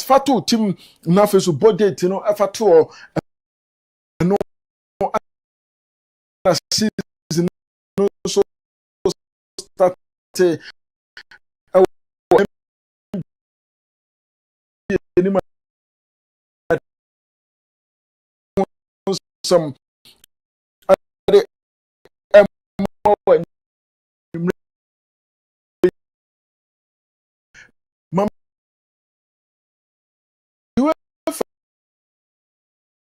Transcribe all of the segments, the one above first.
fatu team na fe so budget no fatu no season no so start some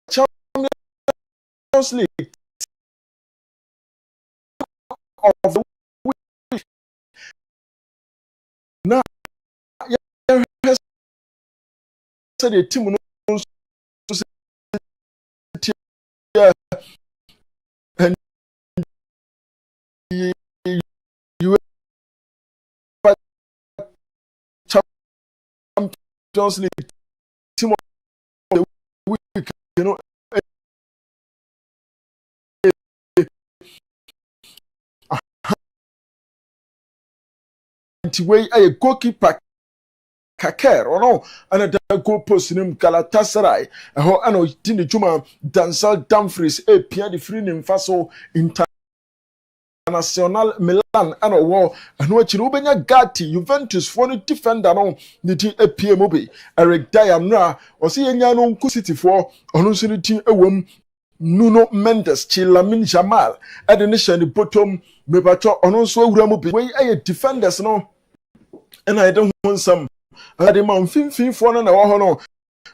Champions League of the week. Now, the team and UEFA Champions League team of the week, you know. Way a goalkeeper Kaker or no another goal post nim Galatasaray ho ano tini juma Denzel Dumfries e pia the free nim faso International Milan ano wo ano achi no benya Gatti Juventus for no defender no ni tin e pia mo be Eric Dyer no o se yenya no Nku City for ono so ni tin ewom Nuno Mendes Lamine Yamal e de ne hye ni bottom me pacho ono so awura mo be wey e defenders no and I don't want some the man fin for na wa no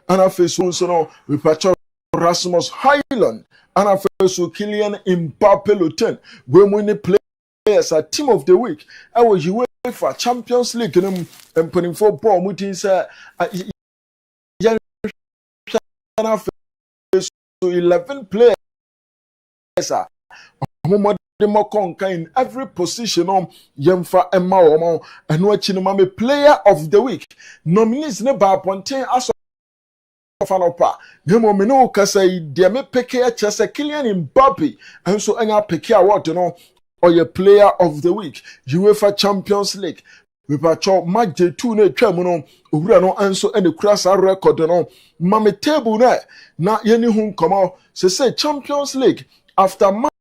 ana face so no we patch Rasmus Højlund ana face Kylian Mbappe Loten we mo ni players a team of the week I was UEFA Champions League them putting for ball mutin say ana face 11 players the more conquer in every position on Yemfa Emma Omo and watching me player of the week. Nominees never pontain as of an opera. Nemo Mino Casay, dear me peke a chess a Kylian Mbappe, and so any peke award, you know, or your player of the week. UEFA Champions League. We pacho match the 2 ne tremono, Urano answer any crass record, you know. Mame table na yeni hun come out, say Champions League after match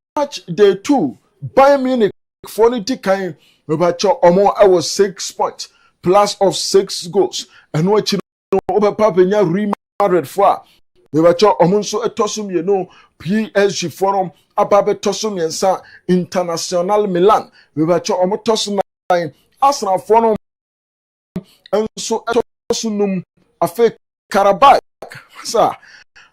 day 2, Bayern Munich for the kind Robacho Omo I was 6 points plus of 6 goals and what you know over Papenya Real Madrid for Robacho Omonso etosum you know PSG forum ababe tosum yensa International Milan Robacho Omo tosum Arsenal forum and so etosum afe Karabakh sir.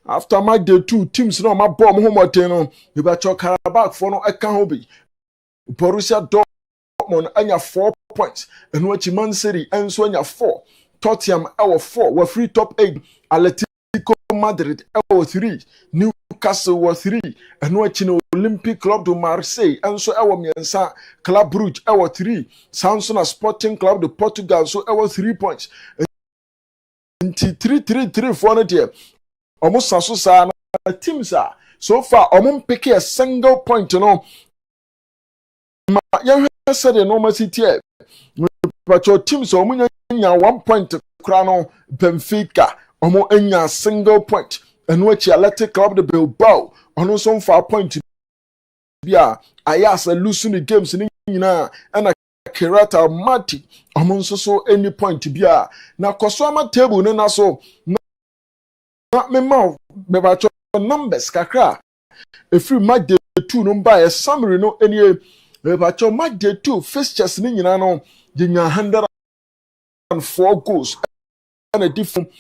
After my day 2 teams no my bomb home no you better Karabakh for no Ekahobi Borussia Dortmund anya 4 points and what Man City and so anya 4 Tottenham our 4 were free top 8 Atletico Madrid our 3 Newcastle were 3 and what you know Olympic Club de Marseille and so our miensa Club Brugge our 3 Samsung Sporting Club de Portugal so our 3 points and 3 for the almost so teams are so far almost pick a single point, you know. You said the normal city, but your teams are 1 point crown Benfica, almost a single point, and which Athletic Club de Bilbao, on some 5 point. Yeah, I asked a losing the games in and a Kirata Mati, almost so any point to be a now Kosama table, no, so. Not me mouth, me about your numbers, kakra. If you match the 2 number, a summary no any about your match the 2 fixtures, you know, the 104 goals and a different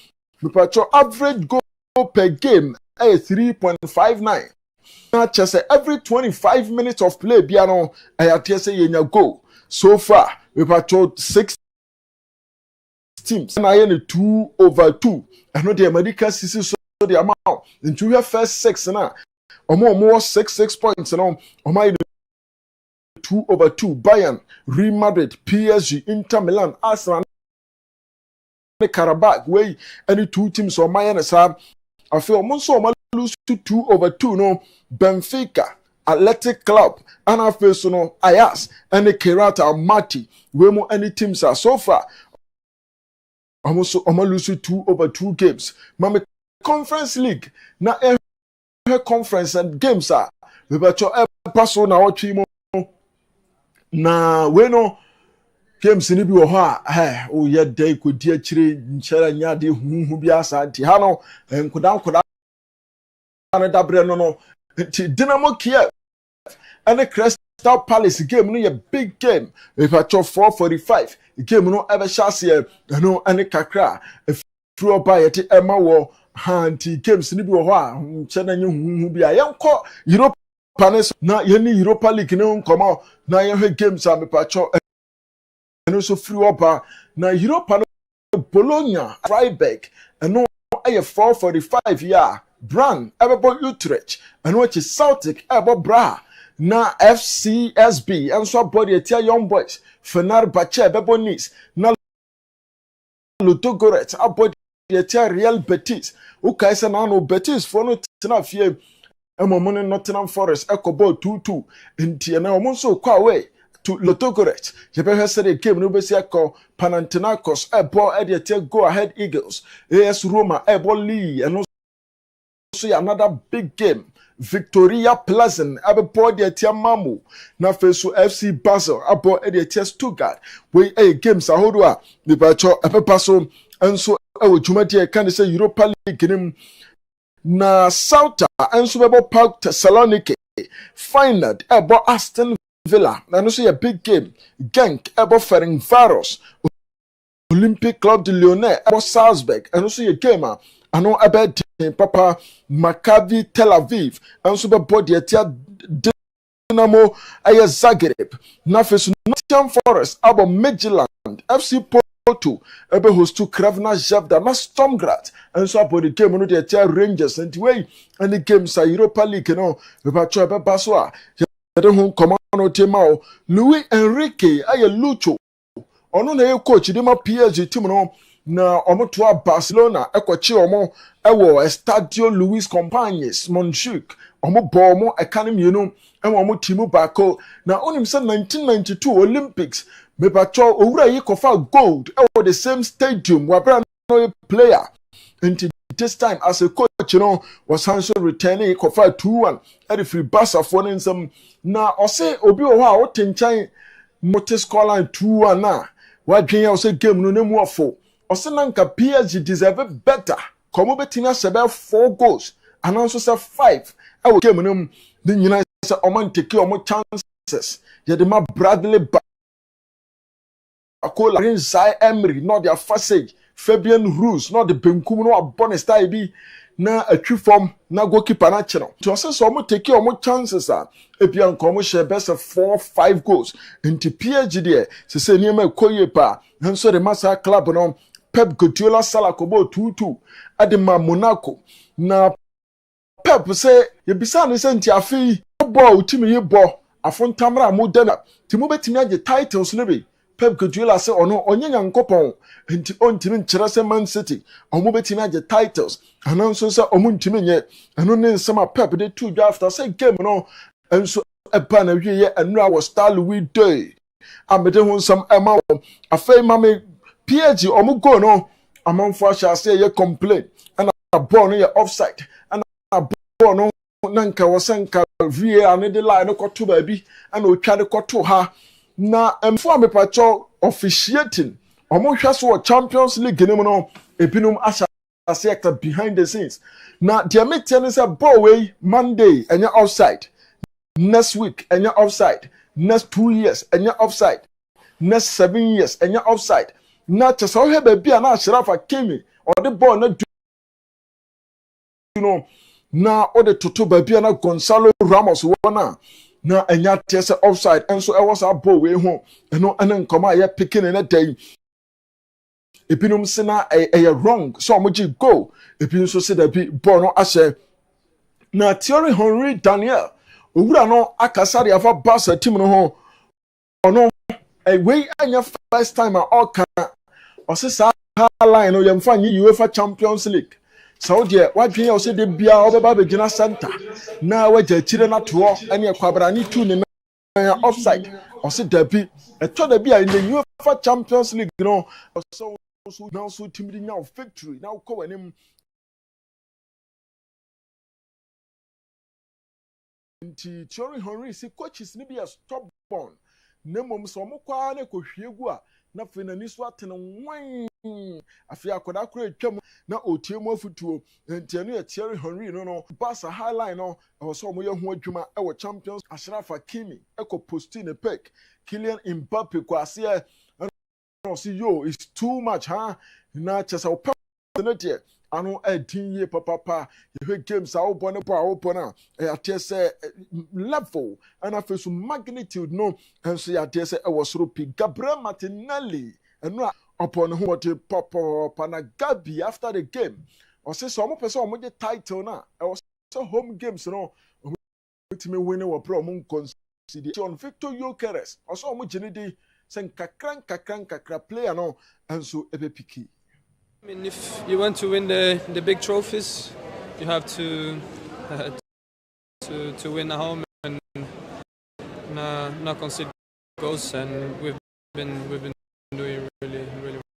about your average goal per game, a 3.59. Not just every 25 minutes of play, piano, I say in your goal. So far, we about your 6 teams and I am 2/2. I know the American season so the amount into your first 6 now. Or more 6 points and on my 2/2 Bayern, Real Madrid, PSG, Inter Milan, Arsenal, Karabakh way any 2 teams on my end side. I feel Monso lose to 2/2 no Benfica, Athletic Club, and I feel so no Ajax and the Kirata Mati. Where more any teams are so far. almost almost lose 2/2 games. Mame Conference League na conference and games are we better pass on our team na we no games ni bi wo ha o ye dai ko di akire nchara nya de huhu bi asa nti ha no nkoda na dabre no Dynamo Kiev and Crystal Palace game no ye big game we better 4:45 game no ever chance here no any kakra through by it ema wo hanti games ni bi wo ha nchara nya huhu bi a yenko Europa na yeni Europa League ne nkoma na ye games a me pacho and also free up na Europa no Bologna Freiburg and no a 4:45 year Brand Everbo Utrecht and which is Celtic Ebo Bra na FCSB and so body a young boys Fenerbahce Bebo Nice na Ludogorets abody a Real Betis ukaisa na no Betis for no tina fie Emomone Nottingham Forest Ecobo 2-2 inti na omonso kwa away to Ludogorets jebe said the game no be se call Panathinaikos ebo e de go ahead Eagles AS Roma ebo Lee and also another big game Victoria Pleasant abo de tia Mamu na fesu FC Basel abo e de Stuttgart we games ahodo a me bacho epepa so enso e jumadi e kan say Europa League nim na Sauta enso bebo Park Thessaloniki final ebo Aston Villa na no so a big game Genk ebo Ferencvaros Olympic Club de Lyonnais ebo Salzburg and also a game ano about Papa Maccabi Tel Aviv and super body at Dynamo Aya Zagreb Nafes Nottingham Forest abo Midtjylland FC Porto ebe host to Crvena Zvezda na Stormgrad and so about the game no the Rangers and way and the games are Europa League no we ba cho ebe baso de ho commando tema Luis Enrique Aya Lucho ono na coach de ma PSG team no na omotoa Barcelona ekwachi omo ewo Estadio Luis Companys Montjuic omo bo omo academy no omo team bako na onim say 1992 Olympics me pacho owura yi kofa gold ewo the same stadium wabra no player until this time as a coach was also returning kofa 2-1 at the free Barca for nsem na ose obi o ha o tenchan motor score line 2-1 na wadwen ya ose game no nemu ofo Osenanka PSG deserve better. Komo betina sebe 4 goals. And also say 5. I will game them. The United say oman take omo chances. Yedema Bradley Bakola Rinzai Emery, not their first age. Fabian Ruiz, not the Benkumu no bonus be na a true form na goalkeeper na channel. To say so omo take omo chances epian komo share best of 4-5 goals. Into PSG there. Se niema koye pa. Nso the Massa club no Pep Guardiola Salah kobo 2-2 adema Monaco na Pep say ye bisa ne senti afi ball timi ye ball afontamra mo dana timo betimi age titles ne be Pep Guardiola say ono onyanya nkopon enti ontimi nkyere se Man City omo betimi age titles ananso say omo ntimi nye eno ne nsema Pep de 2 after say game no enso eba na wie ye enura was Star Louis Day amede ho nsam ema afei mame PSG omu go no amanfo sha say ye complain and a ball no ye offside and a ball no nanka wosanka VAR ne de line ko to ba bi and o twa de ko to ha na emfo amepacho officiating omu hwa so Champions League ne mu no ebinum asha say behind the scenes na dia metia ne say ball we Monday enya offside next week enya offside next 2 years enya offside next 7 years enya offside na chesa o he ba bia na Sharafa Kemi or the ball na na o de toto ba bia na Gonzalo Ramos wona na enya tese offside enso e was a ball we ho eno enen koma ya picking na day epinum se na e wrong so omoji go epin so se da bi ball no ahye na Thierry Henry Daniel owura no akasari afa Barca team no ho ono we anya first time all can osisa line no yemfa nyi UEFA Champions League Saudi wadwen ya ose de bia obeba begina center na waja chire na to ene kwabra ni tu ne offside ose dabi eto da bia in the UEFA Champions League no so now so team now victory now call him Thierry Henry say coaches ni be a stubborn na mom so mo kwa na kohwie gu a na fe na ni so atene wan afia akoda kora atwam na otie mu afutuo ntenu ya Thierry Henry no Barca highline no so mo ye ho adwuma e wo Champions Achraf Hakimi e ko posti ne pick Kylian Mbappe kwase no see yo it's too much na chesa o penalty ano edinye papa ye games a wo bona e ate se level and afesu magnitude no enso ya ate se e wo soro pi Gabriel Martinelli eno upon who what papa na Gabi after the game o se so mo pese o mo get title na e was home games no ultimate winner wo pro mo consider John Victor Gyökeres o so mo gine sen kakra player no enso epepiki. I mean, if you want to win the big trophies, you have to win at home and not concede goals. And we've been doing really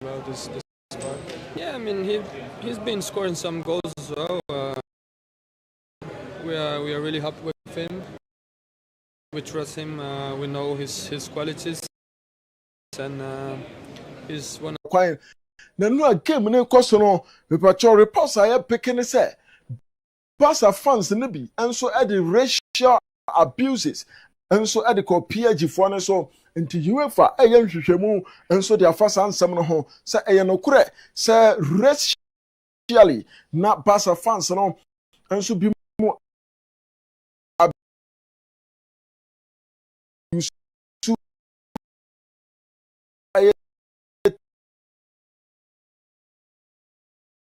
well this part. Yeah, I mean he's been scoring some goals as well. We are really happy with him. We trust him. We know his qualities, and he's one of. Na no a game ne koso no me pacho reports aye picking say Barca fans ne bi enso e the racial abuses enso e the ko PSG fo ne so nti UEFA eye nhwehwemu enso de afasa ansam no ho say eye no kure say racially na Barca fans no enso bi mu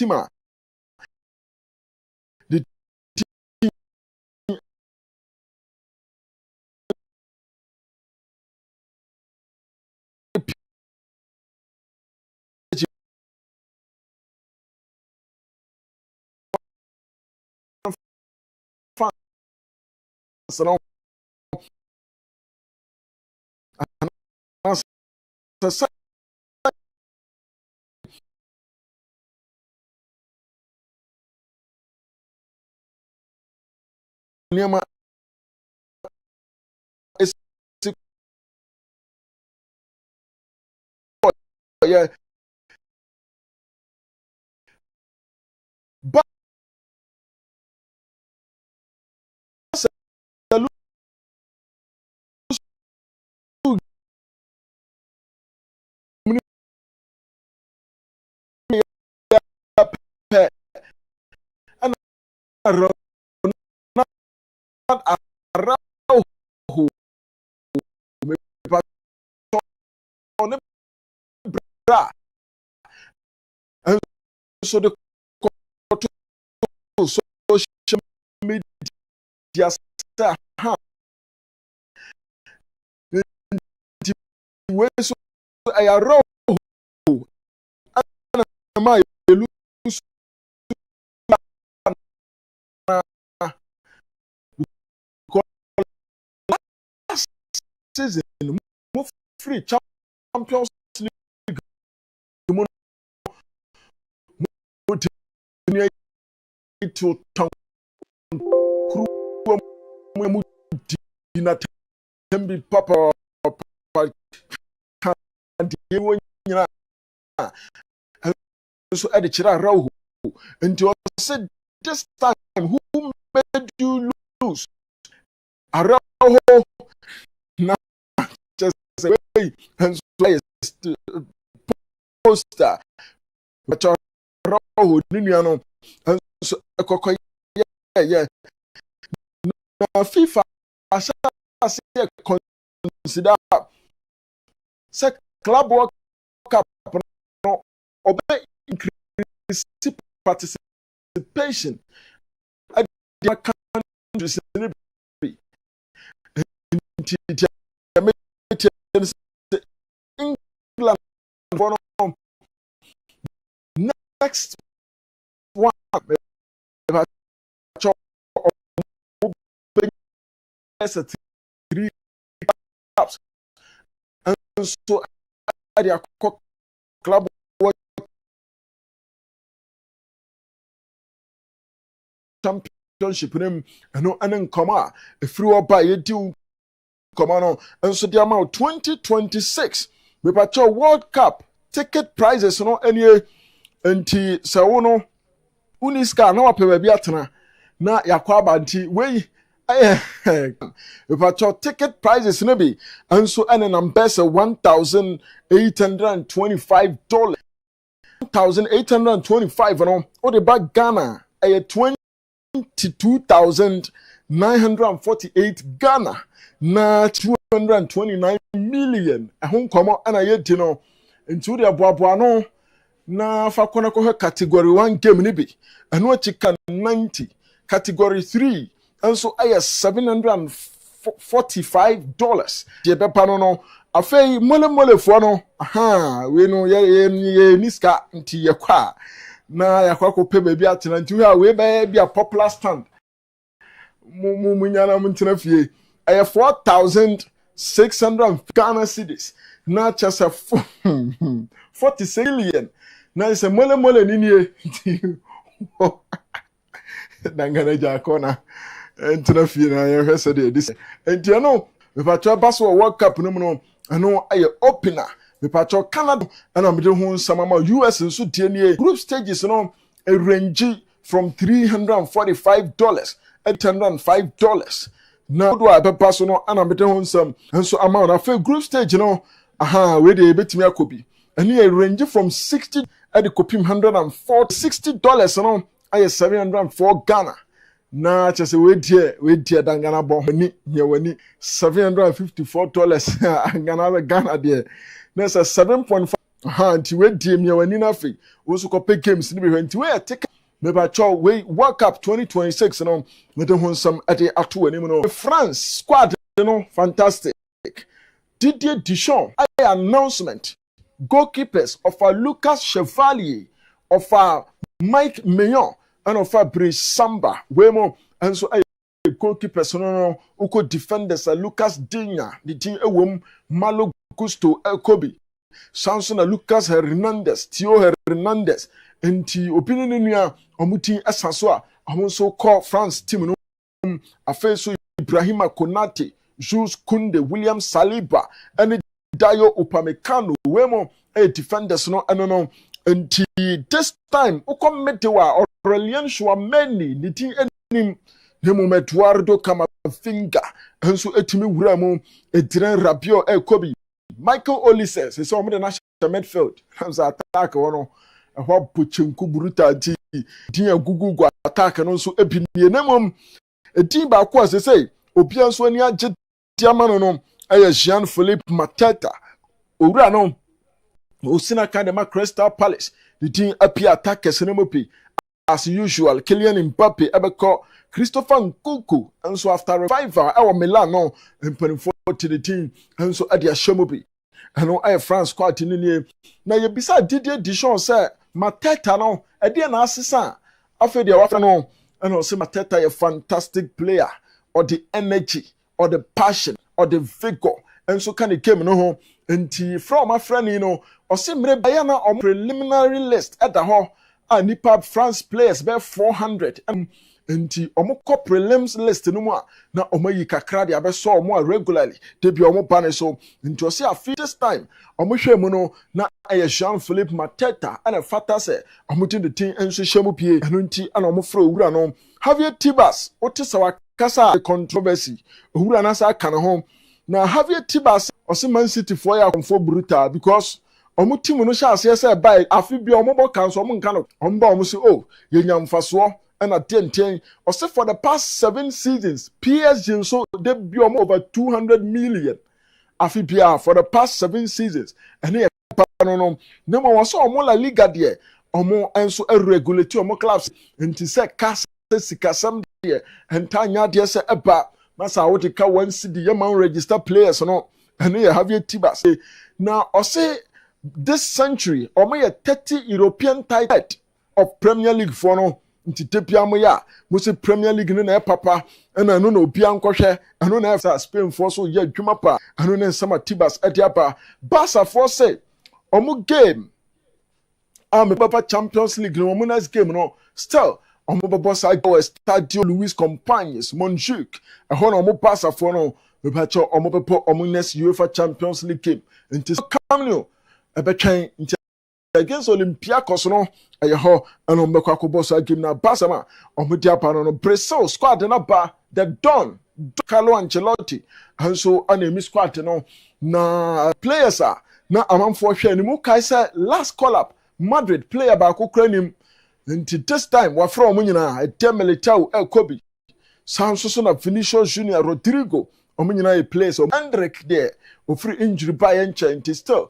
Tima the fans no Nema is yeah but and Araujo me on bra and so the social media say we so Araujo and my lose season move free Champions League to town crew mu dina tembi papa and you nyina so e de kira Araujo and you said this time who made you lose Araujo na just say and so poster but Araujo niano and so ekoko yeah na FIFA say consider say club world cup no obey increase participation at the countries England for next one three cups and so at the club championship nim ɛno ɛne nkɔmɔ a ɛfiri hɔ ba yɛdi nkɔmɔ no nso de ama 2026 mepakyɛ World Cup ticket prices no ɛnie nti sɛ wo no uniska na wapɛ baabi atena na yakɔ aba nti wei mepakyɛ ticket prices no bi nso ɛne nambɛ sɛ $1,825 $1,825 no wode ba Ghana ɛyɛ 22,948 Ghana na 229 million ɛho nkɔmɔ ɛna yɛdi no nti wode aboaboa no na fa kɔnɔ kɔhɛ category 1 game ni bi ɛno akyi ka 90 category 3 nso ɛyɛ $745 deɛ bɛpa no afei mole-molefoɔ no wei no yɛ niska nti yɛkɔ a na yɛkɔ akɔpɛ baabi atena nti wei bɛyɛ bi a popular stand mu nyana mu ntena fie ɛyɛ 4,600 Ghana cedis na kyɛ sɛ 46 million na sɛ mole ni nie dangana jakona ntena fie na yɛhwɛ sɛ deɛ ɛdi sɛ nti ɛno mepatwɛ ba so wɔ World Cup no mu no ɛno ɛyɛ opener mepatwɛ Canada ɛna mede ho nsɛm ama US nso tie nie group stages no range from $345 $805 na do a bɛpa so no ɛna mede ho nsɛm nso ama na afei group stage no wei de yɛbɛtumi akɔ bi ɛne yɛ range from 60 ɛde kɔpim $140 no ayɛ 704 Ghana na kyɛ sɛ we die dangana bɔ ni nyɛwani $754 Ghana deɛ na sɛ 7.5 nti we die nyɛwani na afei wo so kɔpɛ games ni behwɛ nti we take mebacho we World Cup 2026 no mede ho nsɛm ɛde ato wani mu no France squad no fantastic Didier Deschamps announcement goalkeepers of Lucas Chevalier of Mike Maignan and of Brice Samba wemo and so goalkeepers no uko defenders Lucas Digne the team ewom Malo Gusto Kobe Samson Lucas Hernandez Theo Hernandez enti opinion nua omutin asaso a ɔmo so call France team no afeso Ibrahima Konate Jules Kounde William Saliba and Dayo Upamecano wemo defenders no no nti this time ukometewa Aurelien Chouameni ni tin enim ne mo Eduardo Camavinga enso etimi wura mu Adrien Rabiot Kobe Michael Olise se so mo de national midfield hamza attack wono ehwa Pochenku Bruta ti din agugugu attack no nso ebinie nemom edin ba ko asese obi anso ani age diamano no Jean-Philippe Mateta owura no Osina Academy Crystal Palace the team appear attackers no mopi as usual Kylian Mbappe ebeko Christopher Nkunku and so after revival our Milan no mpanimfo to the team and so adia shemobi and no France squad ni na ye bisa Didier Deschamps say Mateta no e dey na asesa after the wafa no and no say Mateta a fantastic player or the energy or the passion or the vigor and so can it came no ho nti from my friend you know or say mre na on preliminary list at the ho a nipa France players be 400 nti omo ko prelims list no mu a na omo yi kakra de abeso omo regularly de bi omo ban so nti o say afi this time omo hwe mu no na Jean-Philippe Mateta and fata say omo tin the tin enso hwemu pie eno nti ana omo fra owura no Javier Tebas otisawa kasa controversy owura na sa kan ho na Javier Tebas ose Man City for ya konfo brutal because omo team no sha ase say buy afi bi omo bo kan so omo nka no omo ba omo say ye nyamfaso and at 10 ose for the past 7 seasons PSG so they be over 200 million afi bia for the past 7 seasons and e no no mo so omo La Liga de omo enso regulate omo clubs nti say cast sikasam de entanya de say eba masa wo ka one city man register players no and you have your Tebas now or say this century omo 30 European title of Premier League for no nti tepia mo ya mo se Premier League no na papa na no no bia nkɔhwɛ no na fa Spain for so ya dwuma pa no na sama Tebas atiapa Barca for say omo game me papa Champions League no mo next game no still bɛbɔ saa Stadio Luis Companys Montjuic ɛhɔ na ɔmo Barcafoɔ no bɛbɛkyɛ ɔmo bɛbɔ ɔmo next UEFA Champions League game nti Camp Nou ɛbɛtwɛn nti against Olympiacos no ɛyɛ hɔ ɛna ɔmo bɛkɔ akɔbɔ saa game na Barca ma ɔmo di apa no Brazil squad na ba the Don Carlo Ancelotti and ana emi squad no na players na amanfoɔ hwɛ ne mu kai sɛ last call up Madrid player baako kura nim nti this time wafra ɔmo nyinaa Eder Militao Kobe sanso so na Vinicius Junior Rodrigo ɔmo nyinaa yɛ players Endrick there ofiri injury ba yɛ nkyɛn nti still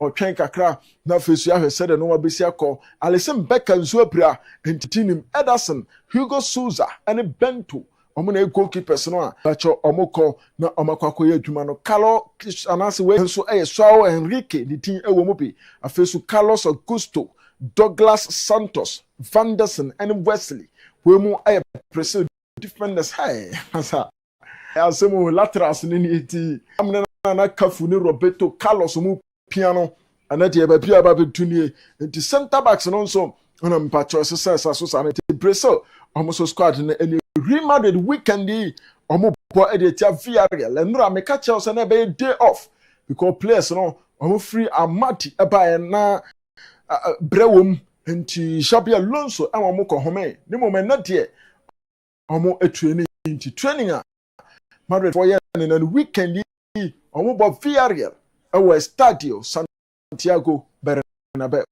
ɔtwɛn kakra na fesu ahwɛ sɛ de no wabesi akɔ Alisson Becker nso apira nti tinim Ederson Hugo Souza ɛne Bento ɔmo na goalkeepers no a bacho ɔmo kɔ na ɔmo akɔ yɛ adwuma no Carlo anase we nso ɛyɛ Joao Henrique ne tin ɛwɔ mu bi afesu Carlos Augusto Douglas Santos Vanderson and Wesley we mu ɛyɛ pressure defenders high asa asemo laterals ne ne ti amna na Kafu ne Roberto Carlos mu piano anati eba bia ba betunie nti center backs no nso ona mpacho sesa so sa ne Brazil ɔmo so squad ne Real Madrid weekend yi ɔmo bɔ edetia Villarreal enura meka Chelsea na be day off because players no ɔmo free Amati eba na brewom nti Xabi Alonso ɛma ɔmo kɔ home ne moment na de ɔmo training nti training a Madrid for year na weekend yi ɔmo bɔ Villarreal ɛwɔ Estadio Santiago Bernabeu.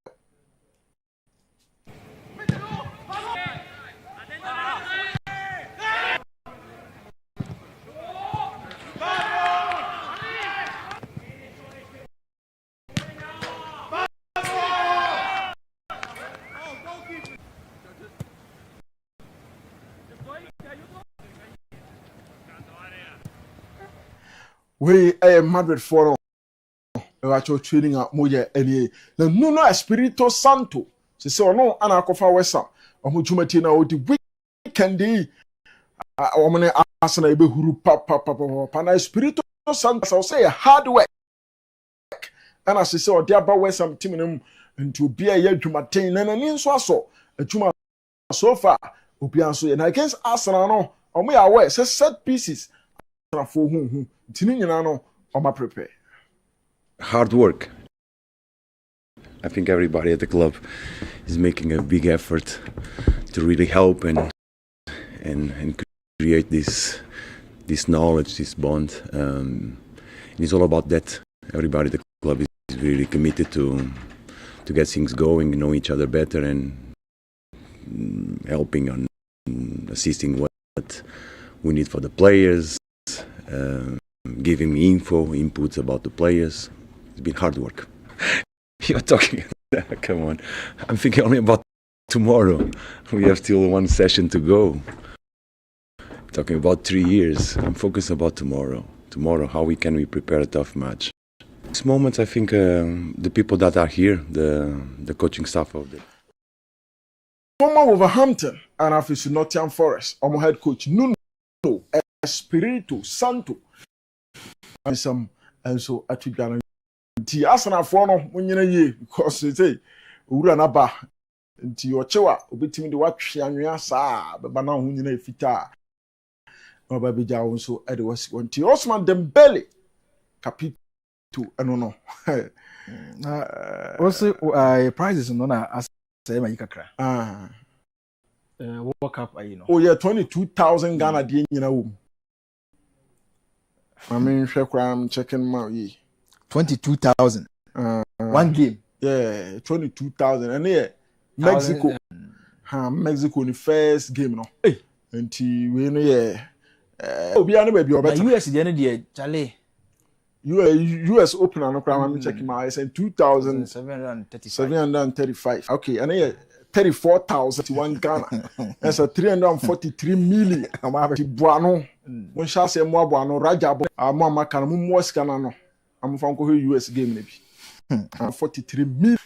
We Madrid for actual training at moye any the Nuno Espirito Santo se say no ana akofa wesa omo dwumati na odi weekend yi omo ne Arsenal ebe huru pa na Espirito Santo say hard work ana se say odi aba wesa team nem nti obi a ye dwumaten na nani nso aso adwuma so far obi anso ye na against Arsenal no omo ya we say set pieces for hu tini nyina no omo prepare. Hard work. I think everybody at the club is making a big effort to really help and create this knowledge, this bond. It's all about that. Everybody at the club is really committed to get things going, know each other better, and helping and assisting what we need for the players, giving me inputs about the players. It's been hard work. You're talking, come on. I'm thinking only about tomorrow. We have still one session to go. Talking about 3 years. I'm focused about tomorrow. Tomorrow, how can we prepare a tough match? This moment, I think the people that are here, the coaching staff of the former Wolverhampton and after Nottingham Forest, our head coach Nuno Espirito Santo, and some also attribute. Nti Arsenal for no munyina ye because say owura na ba nti ochewa obetimi de watwe anwea saa beba na ho nyina efita no ba beja wo so e de wasi nti Osman Dembele capito eno no also prizes no na asay ma yikakra World Cup ayi no oh yeah 22,000 Ghana de nyina wo I mean I'm checking my 22,000 one game. Yeah, 22,000 and yeah Mexico Mexico in the first game no nti we no yeah obi anu baby obeta US the end there Charlie US open no crowd I'm checking my eyes and 2,735 okay and yeah 34,001 Ghana that's a 343 million amabe buano won sha say mo buano rajabo amo amaka no mo sika no I'm from US game maybe 43 million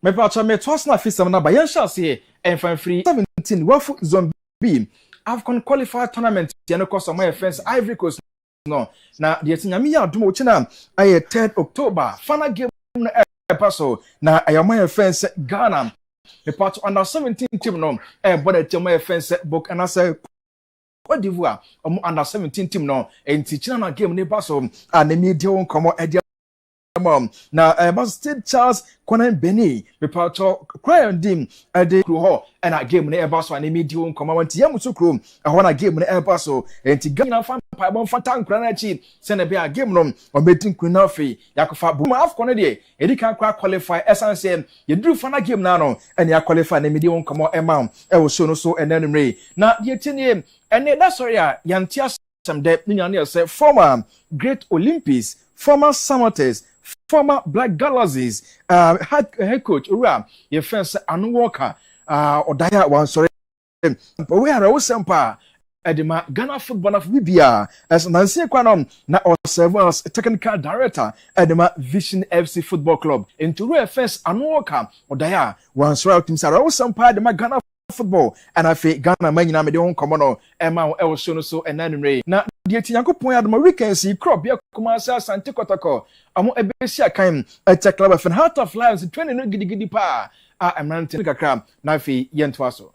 me pa cha me toss na fisam na ba yan sha say en fan free 17 wafu zombie Afcon qualifier tournament ye no cost my friends Ivory Coast no na de tinyame ya dum o china aye 3rd October final game na paso na ayama friends Ghana the part under 17 team no but the team offense book and I say Cote d'Ivoire under 17 team no and teaching na game ne pass and the media won come now State Charles Kwanan Beni the part of Crying Dim at the crew and a game ne pass and the media won come on Tiamusu crew and one game ne pass and to Ghana fan Pabon Fatan Kranachi send a beer game room or betting Kunafi Yakofa Boom of Conade Eddie can qualify SNCM you drew for a game now and you qualify the media won come on amount was so and then Ray now the 10 year and that's sorry Yantia some depth say former great Olympics former Samates former Black Galaxies head coach Ura your friends Anu Walker or Daya one sorry but we are also Edema Ghana football of Libya as Nancy Kwanom na serve as technical director Edema Vision FC Football Club into Ura first Anu Walker or Daya one sorry teams are also Edema Ghana football and I feel Ghana man na me de won komo Emma e wo so and then Ray na de tiankopon adoma weekend see crop ya Kumasi Asante Kotoko amo ebesi akan at club of Heart of Lions 20 no gidigidi pa emrante kakra na fe yento aso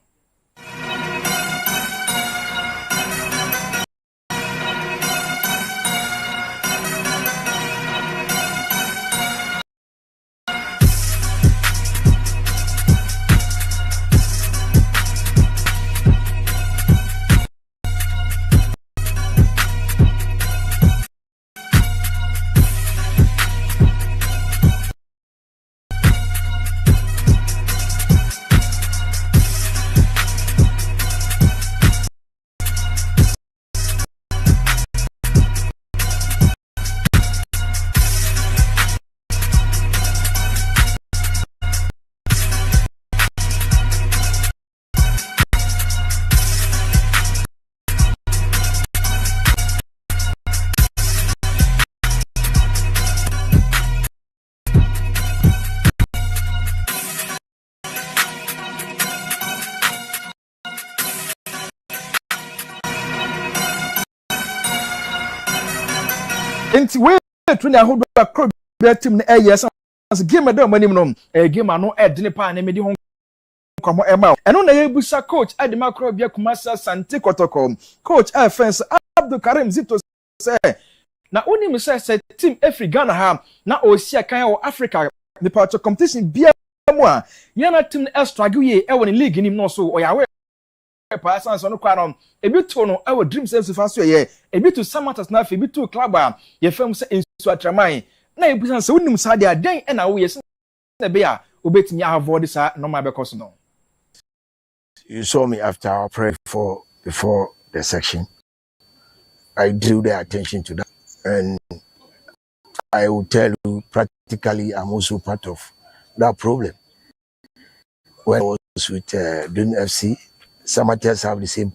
Enti we tuni ahodo akro be team na yes as game da manim no game ano edne pa na medi ho kwamo ema eno na yebusa coach Adema Akro bia Kumasi Asante Kotoko coach offense Abdul Karim Zito say na onim say team Afri Ghana ha na osia kan o Africa the part of competition bia mu a yana team struggle ye e won league nim no so oyawe Pasans on Quanon, a bit to our dreams as fast ye, a bit to Samatas Nafi, a bit to Clubber, your film in Swatramai. Now you present so Sadia day and now yes, the bear, who bet me have all this no my because no. You saw me after our prayer before the section. I drew their attention to that, and I will tell you practically I'm also part of that problem. When I was with Dun FC, some others have the same.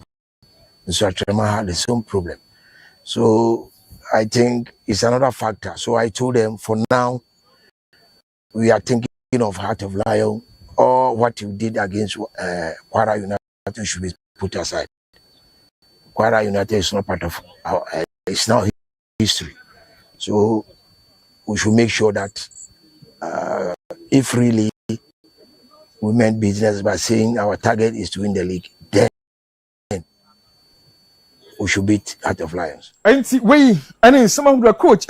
So Trema had the same problem. So I think it's another factor. So I told them for now, we are thinking of Heart of Lion or what you did against Kwara United should be put aside. Kwara United is not part of our, it's now history. So we should make sure that if really we meant business by saying our target is to win the league, then we should beat Heart of Lions. And see, and some of the coach,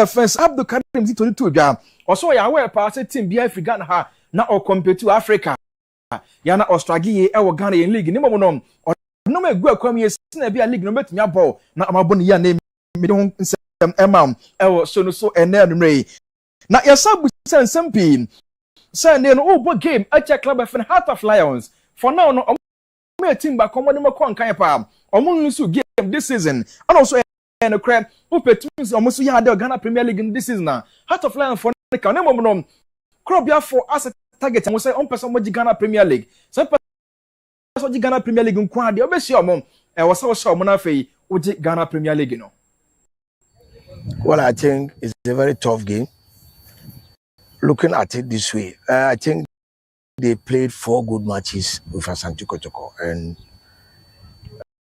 first Abdul Karim Zito to jam. Also, I wear pass team be Afri Ghana ha na or compete to Africa. Yana Australia e Ghana in league. Ni mo no. No me go kwam yes na be a league no betumi abɔ na amabɔ ya na me de ho nsɛm ɛma ɛwɔ so no so ɛnɛ no mrɛ na yɛsa bu sɛnsɛm pii sɛ ne no wo game acha club of Heart of Lions for now no ɔmo team ba kɔmɔ de mɔkɔ nkan pa ɔmo nso game this season and also no crap wo petumi ɔmo so ya de Ghana Premier League this season na Heart of Lions for ne ka ne mo no krobia for as a target ɔmo sɛ ɔmo pɛ sɛ ɔmo Ghana Premier League sɛ so Ghana Premier League nkwa de obesi omom e wo so omom na fei uji Ghana Premier League no. Well, I think it's a very tough game. Looking at it this way, I think they played 4 good matches with Asante Kotoko, and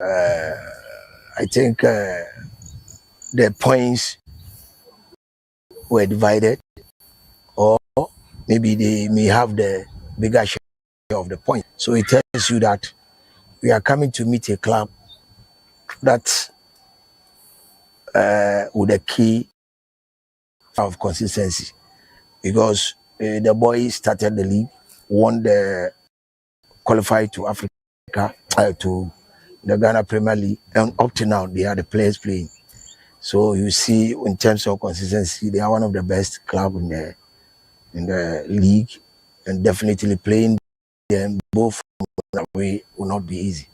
I think the points were divided, or maybe they may have the bigger share of the point. So it tells you that we are coming to meet a club that with a key of consistency, because the boys started the league, won the qualified to Africa, to the Ghana Premier League, and up to now they are the players playing. So you see, in terms of consistency, they are one of the best clubs in the league, and definitely playing them both away will not be easy.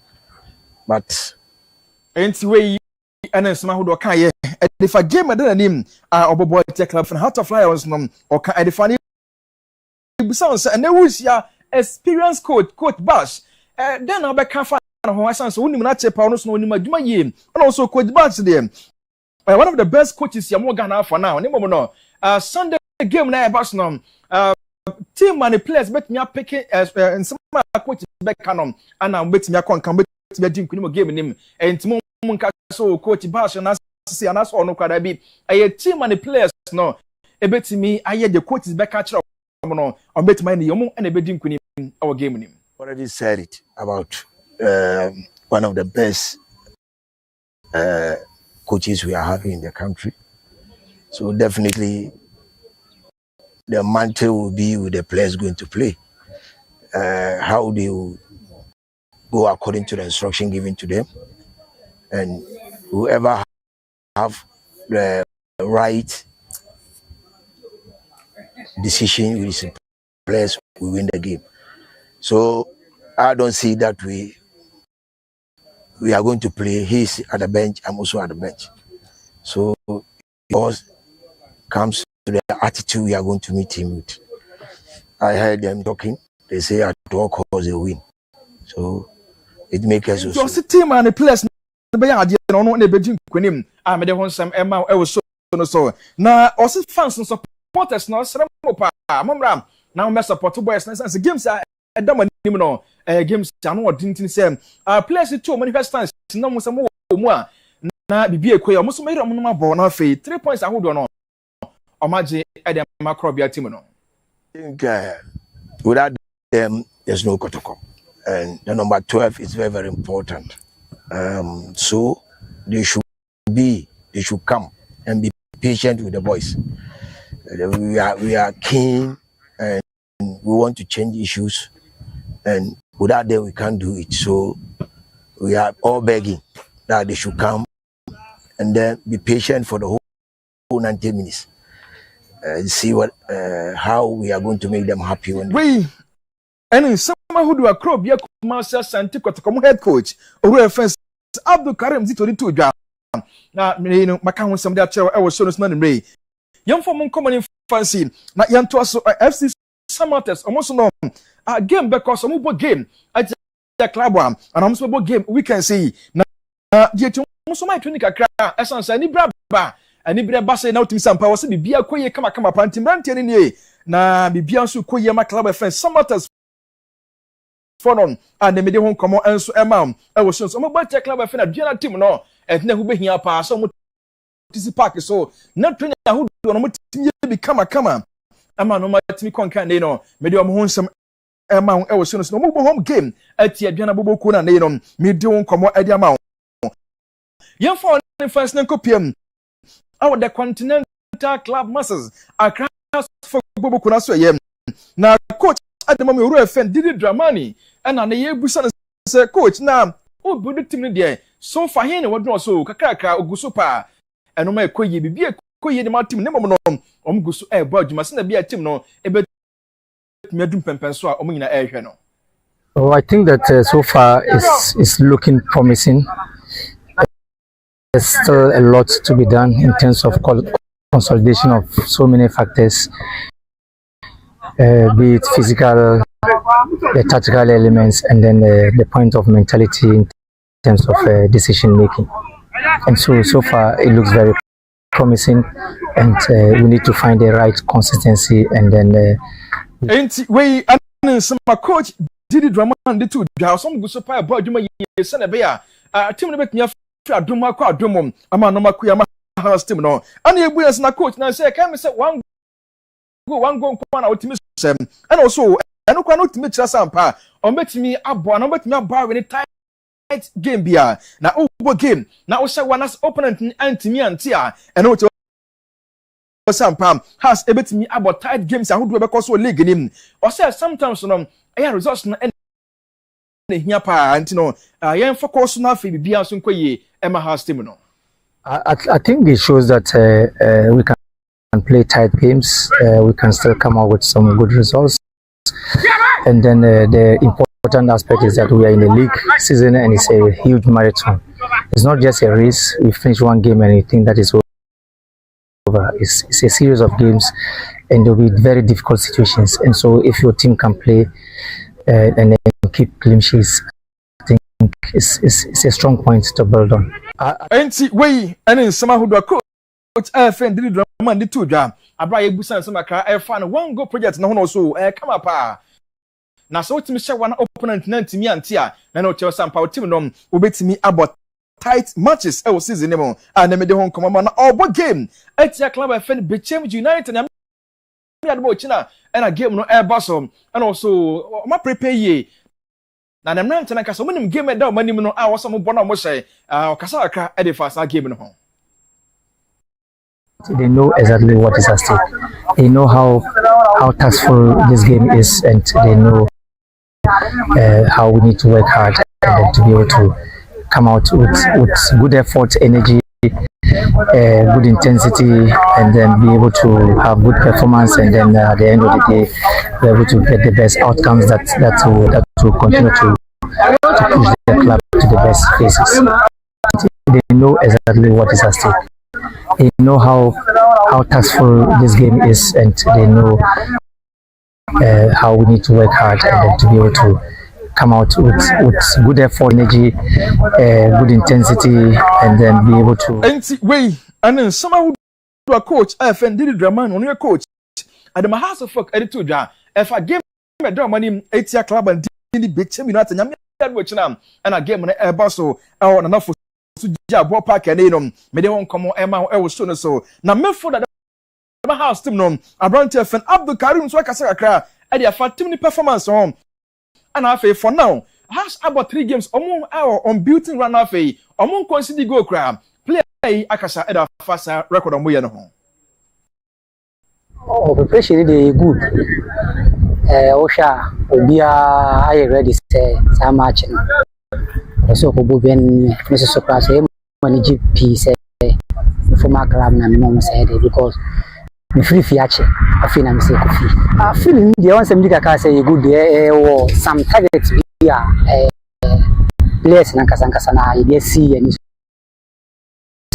But anyway, and then some who can ye if I game at name Oboboy club from Heart of Lions or can edify sounds and there was ya experienced coach Bash. Then I'll be careful on I sound so only not a pound no Nima ye and also coach Bash them. One of the best coaches you're more Ghana for now. No, Sunday game now Barcelona. Team and the players bet me up picking and some coaches back canon and I'm betting me come to be game in him and tomorrow so coach Bash and see and that's all no quite be a team and the players no a bet me I the coaches back catch up on bet my young and a betting our game in him. Already said it about one of the best coaches we are having in the country. So definitely the mantle will be with the players going to play. How they will go according to the instruction given to them, and whoever have the right decision with his players will win the game. So I don't see that we are going to play. He's at the bench, I'm also at the bench. So it all comes to the attitude we are going to meet him with. I heard them talking. They say at all costs they win. So it makes us also. So the team and the players the be ade no no na beji kwanim a me de ho nsam ema e wo so na also fans and supporters na sere mo pa momra na mo support boys na sense games a edam anim no games ano odintin say players too many first times na mo se mo mu a na bibie ekoya mo so me mo no ball na fe 3 points ahodo no omaje edam makrobia team no. I think without them there's no protocol, and the number 12 is very, very important. So they should come and be patient with the boys. We are keen and we want to change issues, and without them we can't do it. So we are all begging that they should come and then be patient for the whole 90 minutes and see how we are going to make them happy when we and someone who do a crop ya Kumasi Santi Kotokomu head coach or first Abdul Karim Zitori to dwa na me no maka ho sem de achew e wo so no na nre yam fo common fancy na yan to so FC Samatters almost no game because some bo game at the club and almost bo game we can see na the to so my clinic akra essence ani braba ani bre ba say na utimi sampa wo se bibia koye kama panti mrantie ni na bibia nso koye ma club FM Samatters fonon and the media home come on and so emam I was so mo check club FM na duana team no and na hu behia pa so mo tisi park so na trainer hu do no mo timi be kama ama no ma timi konkan dey no media mo honsam emam I was so mo home game ati aduana boboku na dey no media home come on edi ama yen for fans na kopiam our the Continental Club Masters Accra for boboku na so yem na coach Adama me ro FN Didi Dramani and na ye busa say coach na o budu team dey so fa here na wodno so kakaka oguso pa eno ma ekoye bibie ekoye de ma team ne momo no omguso e bo adwuma se na bia team no ebe medum pempen so a omnyina ehwe no. Oh, I think that so far is looking promising. There's still a lot to be done in terms of consolidation of so many factors, be it physical, the tactical elements, and then the point of mentality in terms of decision making. And so far it looks very promising, and we need to find the right consistency and then. We some coach Didi Dramani too. Some go super about you. Send a bear. Team make me adum akwa adum ama no makuya ma house team no. Ani ebu na coach na say can me say one go na ultimate sem. And also eno kwa no timi kyerɛ sampa ɔmbetimi abo na ɔmbetimi aba we ne tight game bia na obo game na wo hyɛ one as opponent antimi anti a eno wo sampa has ebetimi abo tight games ahodo bɛkɔ so league nim ɔsɛ sometimes no ɛyɛ results no hia pa antino yen focus na fe bibia so nkoye Emma House team no. I think it shows that we can play tight games, we can still come out with some good results, and then the important aspect is that we are in a league season and it's a huge marathon. It's not just a race. We finish one game and we think that is over. It's a series of games and there will be very difficult situations, and so if your team can play and then keep clean sheets, I think it's a strong point to build on. Enti wey ene nsema hodo coach FN did drama ndi to dwa abra ye busan nsema ka fa no one go project na hono so come up na so timi hye one opponent na ntimi ante a na no chew sampa team no obetimi abot tight matches e season mo na me de hon koma na obo game atia club FN Bechem United na me admo china na game no e boso and also ma prepare ye na dem nan tena kasa monim game da manim no a woso mo bona mo hye kasa aka e dey fast game no ho. They know exactly what is at stake. They know how taskful this game is, and they know how we need to work hard to be able to come out with good effort, energy, good intensity, and then be able to have good performance, and then at the end of the day be able to get the best outcomes that will continue to push the club to the best phases. They know exactly what is at stake. They know how taskful this game is, and they know how we need to work hard and to be able to come out with good effort, energy, good intensity, and then be able to. Wait, and then someone who a coach, FN did drama on your coach. At the house of folk editor, if a game a drama in 80 club and did Bechem United, and a game on a basso or enough for Jabo Park and Enum, made one come Emma Elson so. Now, Milford at the house team, no, a brand FN Abdul Karim Swakasaka, and their fat team performance home. And I say for now, has about 3 games among our on built-in run off among consider go crab. Play Akasa at a faster record on Moyano home. Oh, preparation is good. Osha, Obia, I ready say some match. So, Bobian, Mrs. Socrates, when GP say for my club, and mom said because the free fiache, I feel I'm sick of it. I feel the only thing I can say good there or some targets here. Players in Kasankasana, you see and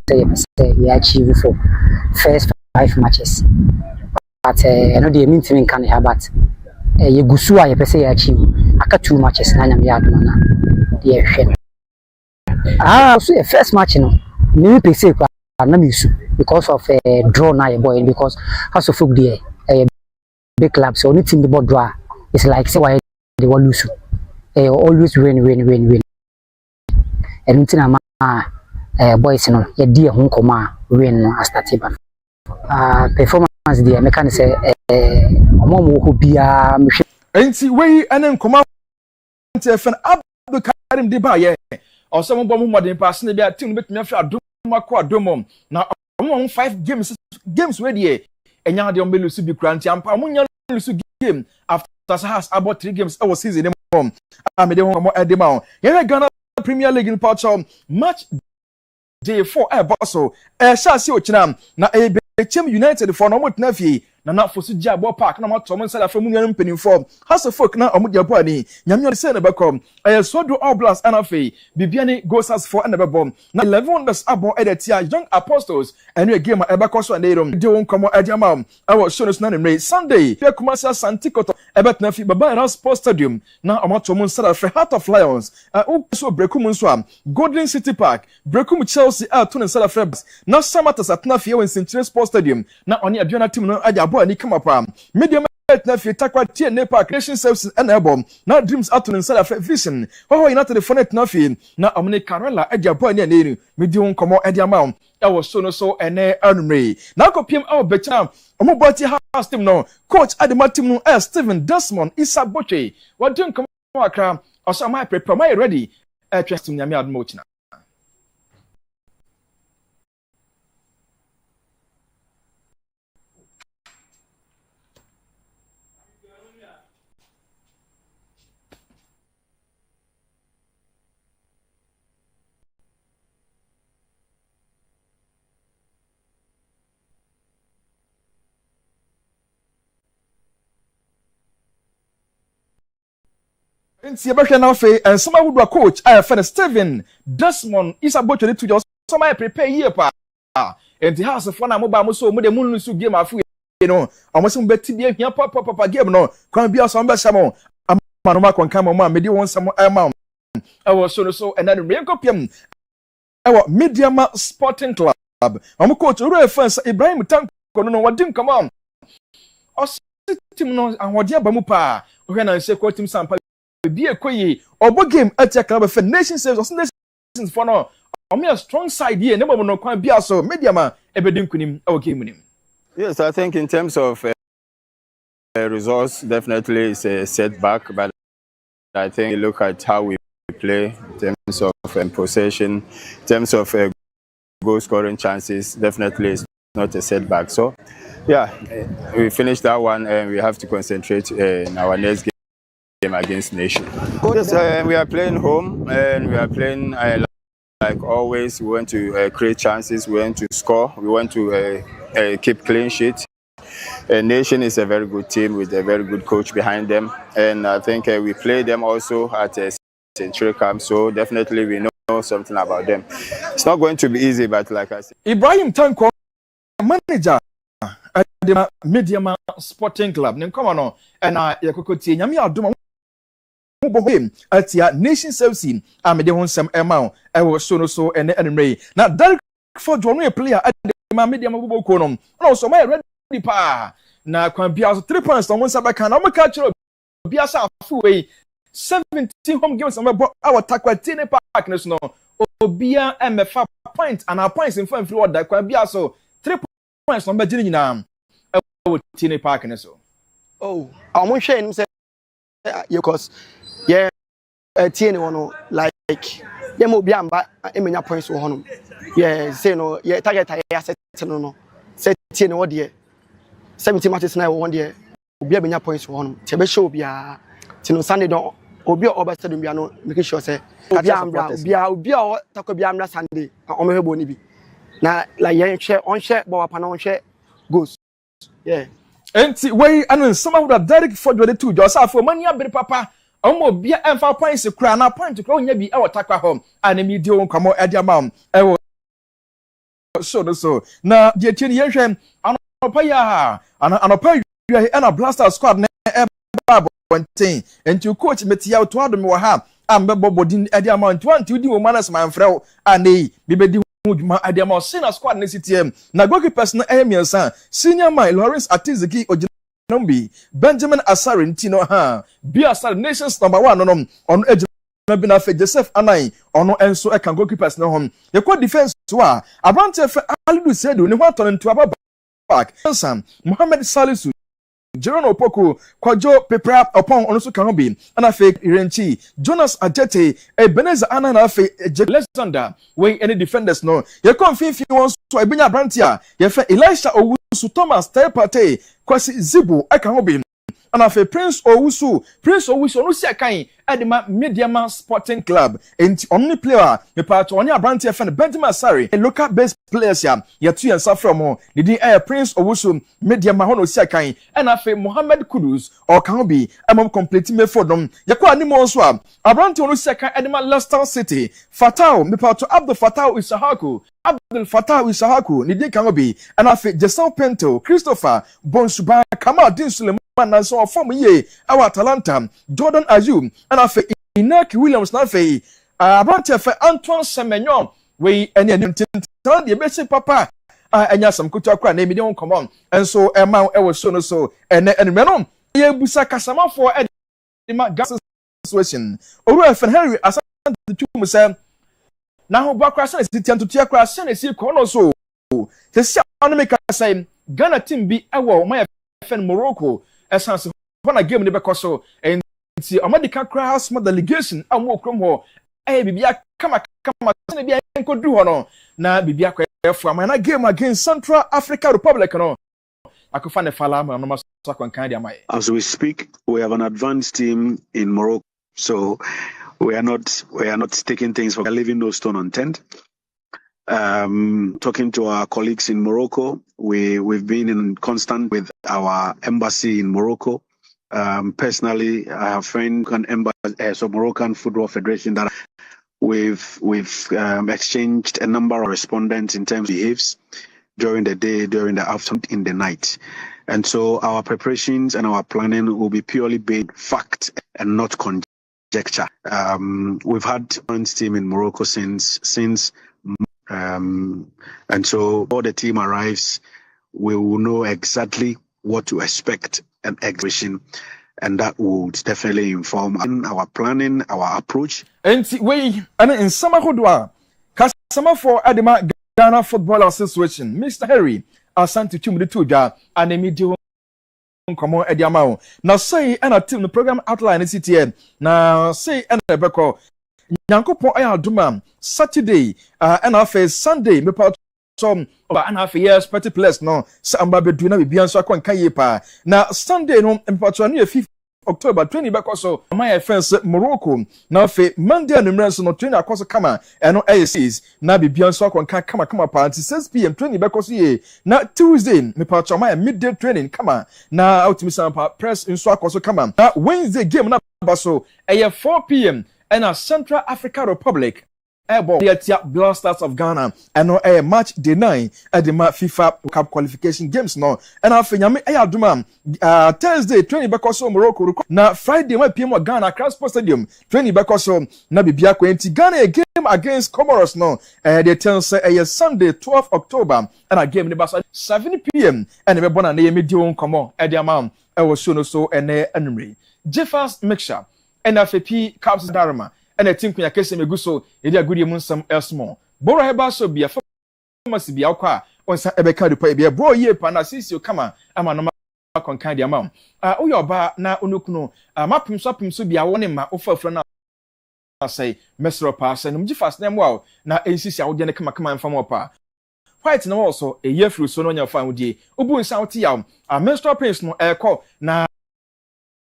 say we achieve for first 5 matches. But I know the mean thing can have, but you go so I say achieve. I got 2 matches, 9 yards. Yeah, so first match, me pe say na me issue because of draw na boy, because House of Folk there big club, so anything the board draw it's like say why they will lose. Always win. Anything boys no ye dey ho koma win no start ban. Performance there me can say omo ho bia me enti wey enen koma FN Abdul Karim di ba ye or some bomb modern pass na bia team betumi afi adom akọ adom na omo 5 games wey dey enya de ombelu su bi kranti ampa omo nya su game after has about 3 games our season mom amede ho mo edema ye Ghana Premier League in Portugal match day 4 bosso shasi ochina na Bechem United for no mot na fie na fosu Jabo Park na matom nsala fa munyan mpenimfo House of Folk na omujabo ani nyamyo se na bekom sodo all blast anafe bibiane goes as for na bebom na 11 wonders abo edetia Young Apostles enu game ebekoso na erom de won komo adiama awo shows na nemre Sunday pe kumasa Santikoto ebetna fi baba Sports Stadium na omatom nsala fa Heart of Lions so brekum nso am Golden City Park brekum Chelsea to nsala fa na Samata satna fi won Century Sports Stadium na oni abiona team no adiabo ani come up medium na fi takwa tie nepa creation services and album na dreams ato inside of vision ho United for net na fi na omne Carola adiabo ani ani medium komo adiama ɛwɔ so no so ɛnɛ anumre na akɔpiem ɛwɔ bɛkyina ɔmo bɔti house team no coach adema team no Stephen Desmond Isa Boche wɔde nkɔmɔ akra ɔsɛ ɔmo prepare ɔmo ready ɛtwa team nyame adoma ochina nti yɛbɛhwɛ na afei nsɛm ahodoɔ coach a yɛfɛ no Stephen Desmond Isa Boche de to just some prepare yie pa nti house for na mobile mo so mo de mo nso game afu no ɔmo sɛ mo bɛti bi ahia papa game no kwan bi aso mo bɛhyɛ mo ama no ma konka mo a mede wɔn nsɛm ɛma ɛwɔ so no so ɛna no renkɔpiem ɛwɔ Mediama Sporting Club ɔmo coach oro fans Ibrahim Tanko no wɔde nkɔmɔ ɔsi team no ahɔde aba mu pa ɔhwɛ na nse ko team sampa bi ekoyi obo game atia club for nation saves or nations for no a strong side here no no kwan bia so Mediama ebedi nkunim e game nim. Yes, I think in terms of results definitely it's a setback, but I think you look at how we play in terms of possession, in terms of goal scoring chances, definitely it's not a setback. So yeah, we finished that one and we have to concentrate in our next game against Nation. Yes, we are playing home and we are playing like always. We want to create chances, we want to score, we want to keep clean sheet. Nation is a very good team with a very good coach behind them, and I think we play them also at a Century Camp, so definitely we know something about them. It's not going to be easy, but like I said, Ibrahim Tanko, manager at the Mediama Sporting Club. Come on, and Yakoti Nyami Aduma at your nation service. I'm the one some amount. I was so and anyway. Now, Derek for joining a player at the Mediama Bubokonum. Also, my ready pa. Now, can be 3 points on one side. I can catch you. Biasa Fuway 17 home games on our Takwatine Park. No, Obia MFA points and our points in front of that can be also 3 points on Bajina. Tine Park. Oh, I'm going to share him say, because. Yeah, TN one like yeah, mo biamba emenya points wo hono. Yeah, say no, yeah target I set no. Say TN wo de 70 matches na wo one de obi abenya points wo hono. Te be show bia. Ti no Sunday don obi oba stadium bia no make sure say obi o takọ bia amra Sunday o mehebo ni bi. Na like yeah share on share bo pa na on share goals. Yeah. Enti wey anu some of that Derek for the two just afọ mani abere papa. Omo bia emfa points kura na point kura onya bi e wotakwa hom anemi di on kwamo ade amam e wo so na die tieni yenhwem anopa ya anopa wi e na Blaster squad na e ba bonten enti coach metia to adom wo ha ambebo bodin ade amam 20 di wo manas man frɛ anei bibedi dwuma ade amam senior squad na CTM na goalkeepers na emiensa senior man Lawrence Atiziki Nombi Benjamin Asare ntino ha Bia Asare Nations number 1 no ono ejina bi na fe Joseph Anai ono enso e kan goalkeepers na hom ye ko defense to a Abrante fe Alidu Sedu ni ho aton nto aba back Sam Mohamed Salisu Jerono Opoko Kwajo Pepra upon ono so kan bi ana fe Irenchi Jonas Ajete Ebenezer Ana na fe Alexander we any defenders no ye kon fifi won so ebenya Abrante a ye fe Elisha Owusu Thomas Tepate Kwasi Zibu aka ho bi ana fe Prince Owusu no si akan adema Mediama Sporting Club enti omni player me part oni Abrante fe Benjamin Asare a local based players ya yetu yansa from didi Prince Owusu Mediama ho no si akan ana fe Mohammed Kudus o kan ho bi amom complete me for them yakwa animo so a Abrante no si akan adema Leicester City Fatao me part Abdul Fatao Isahaku nidi kan ho bi ana fe Jason Pento Christopher Bonsuba Kamal Din Suleiman na so form ye awa Atalanta Jordan Ayew ana fe Inaki Williams na fe Abrante fe Antoine Semenyo we ene tintan de be se papa anya sam kutu akra na emi de won come on enso ema e wo so no so ene menom ye busa kasama for edema gas situation oru efen Henry Asante tum say na ho bwa kra sane sitian tutua kra sane si ko no so se sia no make say Ghana team bi ewo my FN Morocco essence na game ne be koso enti amadika kra house delegation amu okrom ho bibia kama sane bia enkodu ho no na bibia kwa ama na game against Central Africa Republic no akofa ne fala ma no maso kwankan dia mai. As we speak, we have an advanced team in Morocco, so we are not taking things for leaving no stone unturned. Talking to our colleagues in Morocco, we've been in constant with our embassy in Morocco. Personally, I have friends an embassy, so Moroccan Football Federation that we've exchanged a number of respondents in terms of behaves during the day, during the afternoon, in the night. And so our preparations and our planning will be purely based on fact and not conjecture. We've had one team in Morocco since and so before the team arrives, we will know exactly what to expect and execution, and that would definitely inform our planning, our approach. And we in summer hodwa customer for Adema Ghana Football Association, Mr. Harry Asante Tumudi Tuja and Emidio Komo Ediamao. Now say and a team the program outline is CTN. Now say and a beko Nyankopon ayaduma Saturday and half Sunday me pa some and half years party place no samba bedu na bibia nso akon kan yepa na Sunday no mpatwa no 5th October 20 bekoso my friends Morocco na fe Monday numerous no 20 akoso kama eno ACs na bibia nso akon kan kama pa 6 p.m. 20 bekoso ye na Tuesday me patwa my midday training kama na ultimate sampa press nso akoso kama na Wednesday game na baso 4 p.m. and a Central Africa Republic airborne the Blasters of Ghana and no match day 9 at the FIFA Cup qualification games no and afenyame ayaduma Thursday 20 bekoso Morocco na Friday 1 p.m. Ghana Accra Sports Stadium 20 bekoso na bibia kwenti Ghana a game against Comoros no the tell say Sunday 12 October and a game ne 7 p.m. and we born na yemedi won komo e the amount e wo so no so ene anumre Jeffers mixture NFP Caps Darama and a team kunya kese meguso edi agudi mu nsam elsmo boro heba so bia pharmacy bia kwa onsa ebeka de pa bia bro ye pa na sisi kama ama no konkan dia ma uyo ba na onukuno mapim so bia woni ma ofafra na say mesro pa say no mjifas na mo na ensisi awode ne kama mfam opa white na also e yefru so no nya fa awode obu nsa wote ya menstrual pains no eko na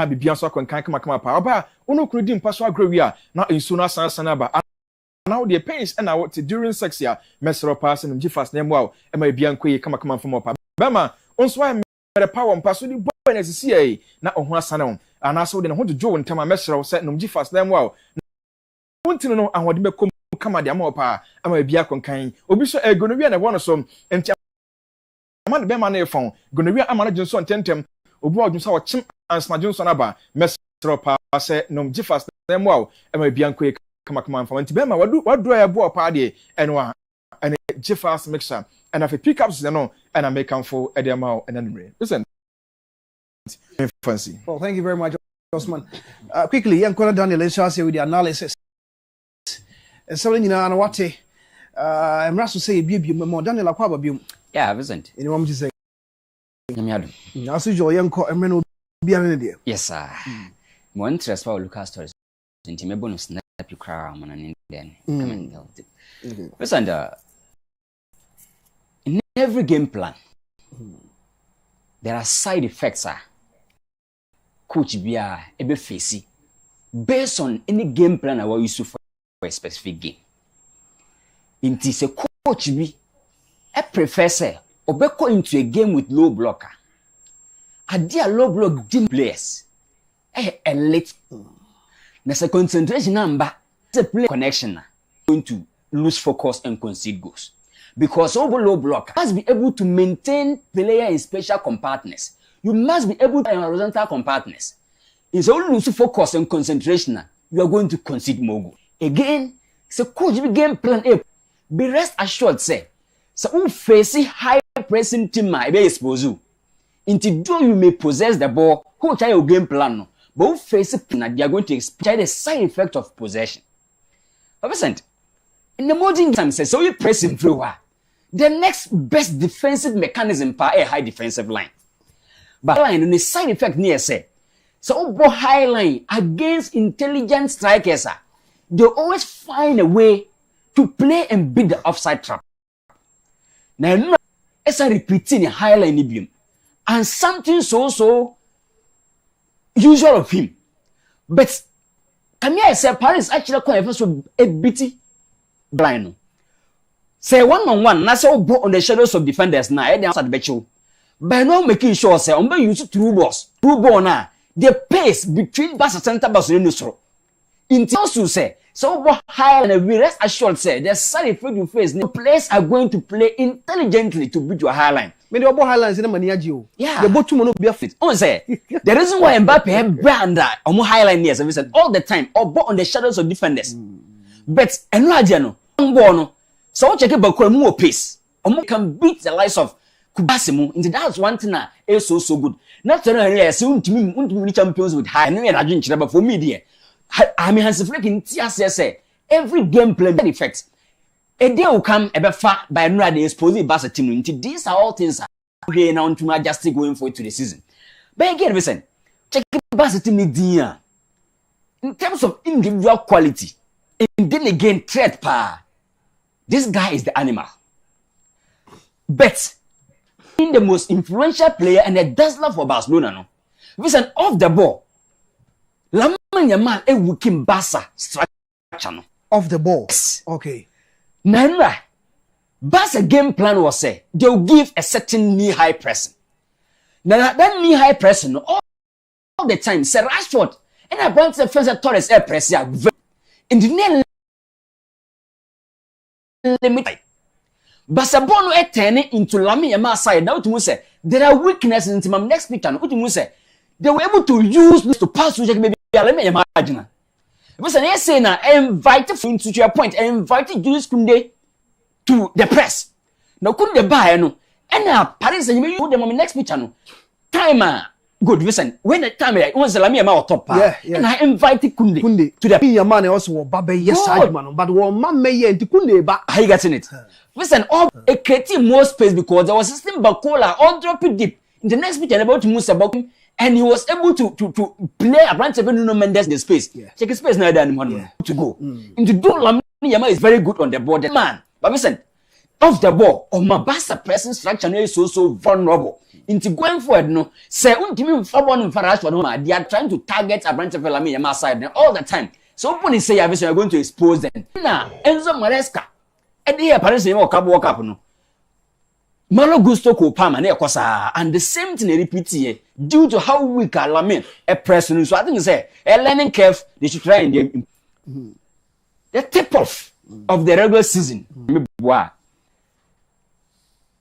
bibia so akon kan kama pa oba onokuru di mpa so agrowi a na ensu no asan ba now the pains and what during sex ya mesro pass and jifas na mo e ma bia nkoyi kama fam pa bema onso ai mere power mpa so di bonus sie na oho asan on ana so de ne ho jojo ntama mesro se no jifas na mo wontino no ahode be kom kama de ama pa ama bia kon kan obi so egonowia na wono so enti ama de bema na efon gonowia ama na jinso ntentem obi odun sa wo chim ansna jinso na ba mesro pa se no jifas na mo ama bia nkoyi kama nti bema wadu ya bo pa de enwa and Jeffers mixer and if pick ups no and I make for edema and then listen fancy. Well, thank you very much, Osman. Quickly, I'm going to Daniel Enshasia with the analysis. And so, you know, and what I'm not to say, be more Daniel Aquaba. Yeah, Vincent. You know what I'm saying? I see your young co and men will be an idea. Yes, sir. More interest for Lucas stories. Into my bonus. You cry on and then come and help it. Listen, in every game plan, there are side effects. Coach Bia ebe facey based on any game plan I will use for a specific game. It is a coach be a professor obeko into a game with low blocker. A dear low block team players. A late. There's a concentration number. The play connection going to lose focus and concede goals because over low block must be able to maintain player in special compartments. You must be able to in horizontal compartments. If you lose focus and concentration, you are going to concede more goals. Again, it's a coach game plan A. Be rest assured, say, so who face high pressing team may be exposed you. Until you may possess the ball, who try your game plan, but who face it, they are going to experience the side effect of possession. Vincent, In the modern time, so you press him through. The next best defensive mechanism for a high defensive line. But line on the side effect near say. So high line against intelligent strikers, they always find a way to play and beat the offside trap. Now, as I repeating a high line ibium, and something so usual of him. But can you say Paris actually quite a bitty blind? Say 1-on-1, na say on the shadows of defenders now, they answer the betcho. By now making sure say on use through ball now. The pace between bass and center bass in the in also say so high and we rest assured say the side effect you face the players are going to play intelligently to beat your high line. Me the high lines in the mania yeah. The bottom no be fit. On say the reason why Mbappe brand on high line yes we said all the time or on the shadows of defenders. But enlarge no no so check it back more pace. Can beat the likes of Kubasimu. Into that's one thing that is so good. Not to know soon to me champions with high and I drink but for me dear. I mean has flicking say every gameplay effect. A day will come ever far by another day exposing Barca team into these are all things here now to my just going for it to the season. But again listen, check Barca team dear. In terms of individual quality, and then again threat power. This guy is the animal. But in the most influential player and a dazzler for Barcelona, no. Listen, off the ball. Lamine Yamal a working Barca structure no. Off the ball. Yes. Okay. Now, Barca game plan was say they'll give a certain knee-high pressing. Now that knee-high pressing all the time, say Rashford and I brought the first Torres air press in the limited. Basabono e turning into Lamine Yamal side. Now to say there are weaknesses in my next picture. What you say they were able to use this to pass to maybe Lamine Yamal. Because I say now invited him to your point. I invited Julius Koundé to the press. Now Koundé buy no. And now Paris and you put them on my next picture no. Timer. Good, listen. When the time once Lamine Yamal top yeah. And I invited Koundé to the Yamal also Babe yes man, but one man may into Koundé but how you getting it? Listen, all a creating more space because there was a system Bakola all drop it deep. In the next picture about Musa Bakum and he was able to play a branch of Nuno Mendes in the space. Yeah. Check his space now than one to go. Into do Lamine Yamal is very good on the board. Man, but listen, off the ball, or my Barca pressing structure is so vulnerable. Into going forward, no, say ultimately for one Farage, they are trying to target a branch of Lamine Yamal side all the time. So when they say you are going to expose them. Now, Enzo Maresca, and here Paris walk up, no. Malo Gusto Kopama, and the same thing repeats here due to how weak Lamine a person. So I think say a learning curve they should try and the tip off of the regular season.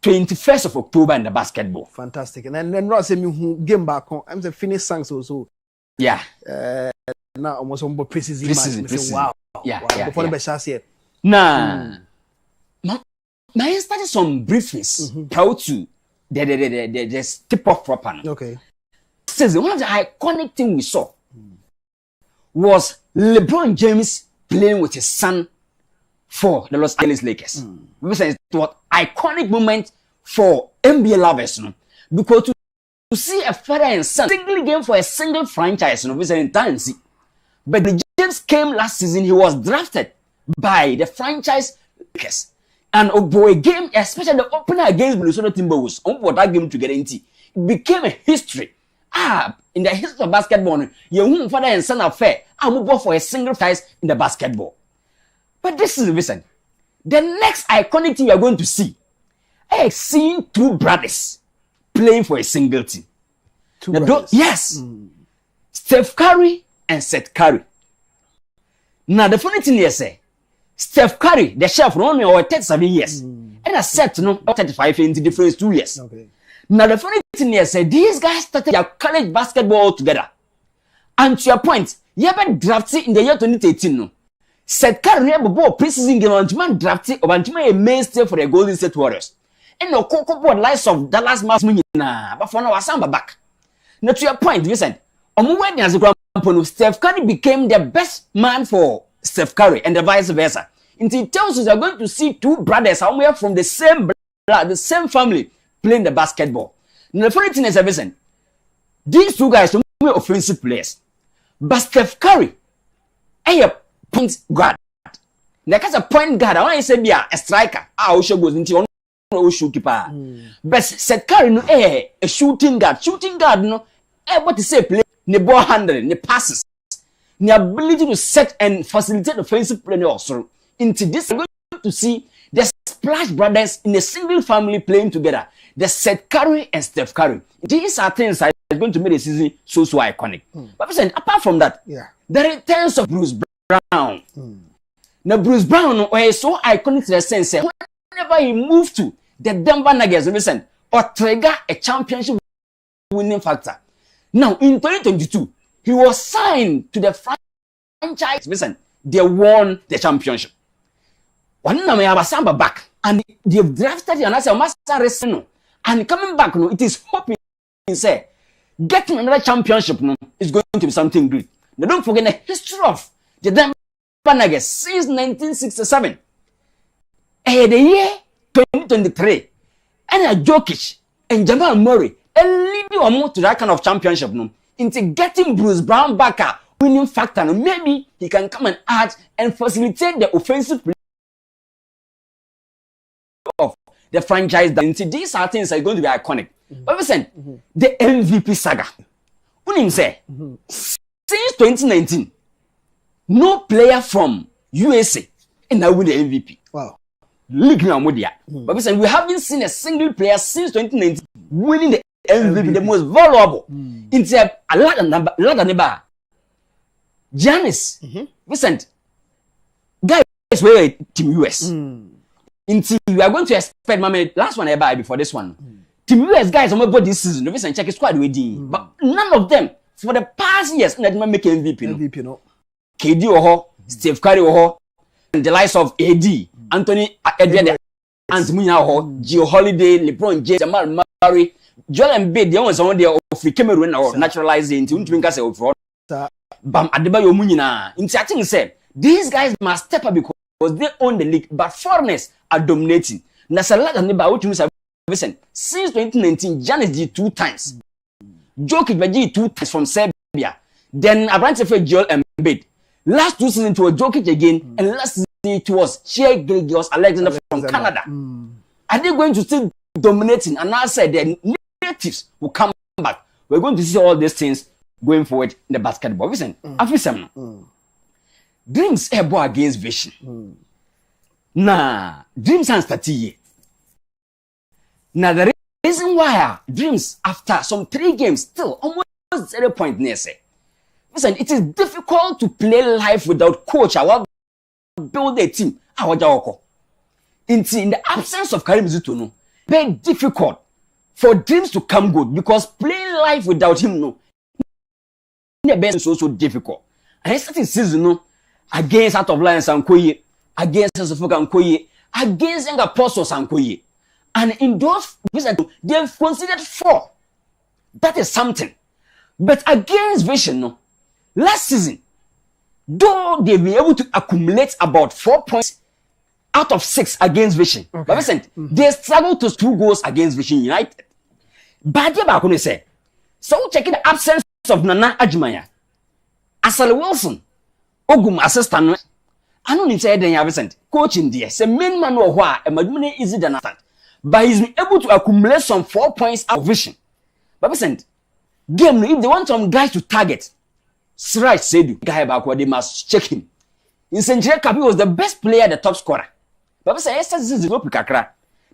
21st of October in the basketball. Fantastic. And then Ross me game back on. I'm the finish songs also. Yeah. Now almost on preseason. Wow. Yeah. Wow. Before the best here. Nah. My started some briefings proud to the tip off proper. Okay. Says one of the iconic thing we saw was LeBron James playing with his son for the Los Angeles Lakers. It was iconic moment for NBA lovers, no? Because to see a father and son single game for a single franchise, no, was an intense. But the James came last season. He was drafted by the franchise Lakers, and a game, especially the opener against Minnesota Timberwolves, on that game together, it became a history. In the history of basketball, your father and son affair, I'm both for a single franchise in the basketball. But this is listen. The next iconic thing you are going to see, seeing two brothers playing for a single team. Two brothers. Yes. Steph Curry and Seth Curry. Now the funny thing is, Steph Curry, the chef, only over 37 years, and I Seth no 35 in the difference 2 years. Okay. Now the funny thing is, these guys started their college basketball together. And to your point, you have been drafted in the year 2018. No. Seth Curry bought preseason game on man drafted or a mainstay for the Golden State Warriors. And no cocoa board lights of Dallas Mavs but for now I'm back. Now to your point, listen. On as a grandpa, Steph Curry became the best man for Steph Curry and the vice versa. It tells us you're going to see two brothers somewhere from the same blood, the same family, playing the basketball. Now, the funny thing is, listen, these two guys are offensive players. But Steph Curry, a point guard. Now, as a point guard, I want to say, be a striker. Goes into shoot keeper. But Steph Curry, no, a shooting guard. Shooting guard, no, what to say, play, the ball handling, the passes, the ability to set and facilitate offensive play also. Into this, we're going to see the Splash Brothers in a single family playing together. The Seth Curry and Steph Curry. These are things that are going to make the season so iconic. But listen, apart from that, the returns of Bruce Brown. Now, Bruce Brown is so iconic to the sense that whenever he moved to the Denver Nuggets, listen, or trigger a championship winning factor. Now, in 2022, he was signed to the franchise. Listen, they won the championship. One now have a Samba back, and they've drafted another master wrestler. And coming back, no, it is hoping, say, getting another championship, no, is going to be something great. Now, don't forget the history of the Denver Nuggets since 1967. The year 2023, and Jokic and Jamal Murray, leading on to that kind of championship, no, into getting Bruce Brown back a winning factor, no, maybe he can come and add and facilitate the offensive play of the franchise. These are things that are going to be iconic. But listen, the MVP saga. Unim say, since 2019, no player from USA in the win the MVP. Wow. League now, but listen, we haven't seen a single player since 2019 winning the MVP, the most valuable. It's a lot of number. Giannis, listen, guys, were Team US. Until we are going to expect, my last one I buy before this one. Team US guys, I'm about this season. Listen, check squad with but none of them for the past years that make MVP. MVP, no. KD or Steph Curry or and the likes of AD, Anthony Edwards, Anthony Gio Holiday, LeBron James, Jamal Murray, Joel Embiid. The ones on there of Cameroon or naturalized into Twinkers of Bam Adebayo Munina. Interacting said these guys must step up because they own the league, but foreigners are dominating. Nasala and Neba, which means since 2019, Giannis did 2 times. Jokic did 2 times from Serbia. Then Abrante Joel Embiid. Last 2 seasons it was Jokic again, and last season it was Shea Gilgeous-Alexander from Canada. Are they going to still dominating? And I said the natives will come back. We're going to see all these things going forward in the basketball. Listen, after dreams are born against vision. Nah, dreams and start. Now the reason why dreams after some 3 games still almost 0 point near say. Listen, it is difficult to play life without coach. I will build a team. In the absence of Karim Zitono, very difficult for dreams to come good because playing life without him, no, the best is also difficult. And I started season, no, against Out of Lions and Koye, against Sasofok and Koye, against Young Apostles and Koye. And in those, they've considered 4. That is something. But against Vision, no, last season, though they were able to accumulate about 4 points out of 6 against Vision, but listen, they struggled to 2 goals against Vision United. But they say, so checking the absence of Nana Ajimaya, Asale Wilson, Ogum assistant, I don't need to say they Vincent, coaching there, say main man or why, and Madmune easy than that. But he's been able to accumulate some 4 points out of Vision. But listen, game, if they want some guys to target, Siraj said, guy backward, they must check him. In Century Kabi was the best player, the top scorer. But listen,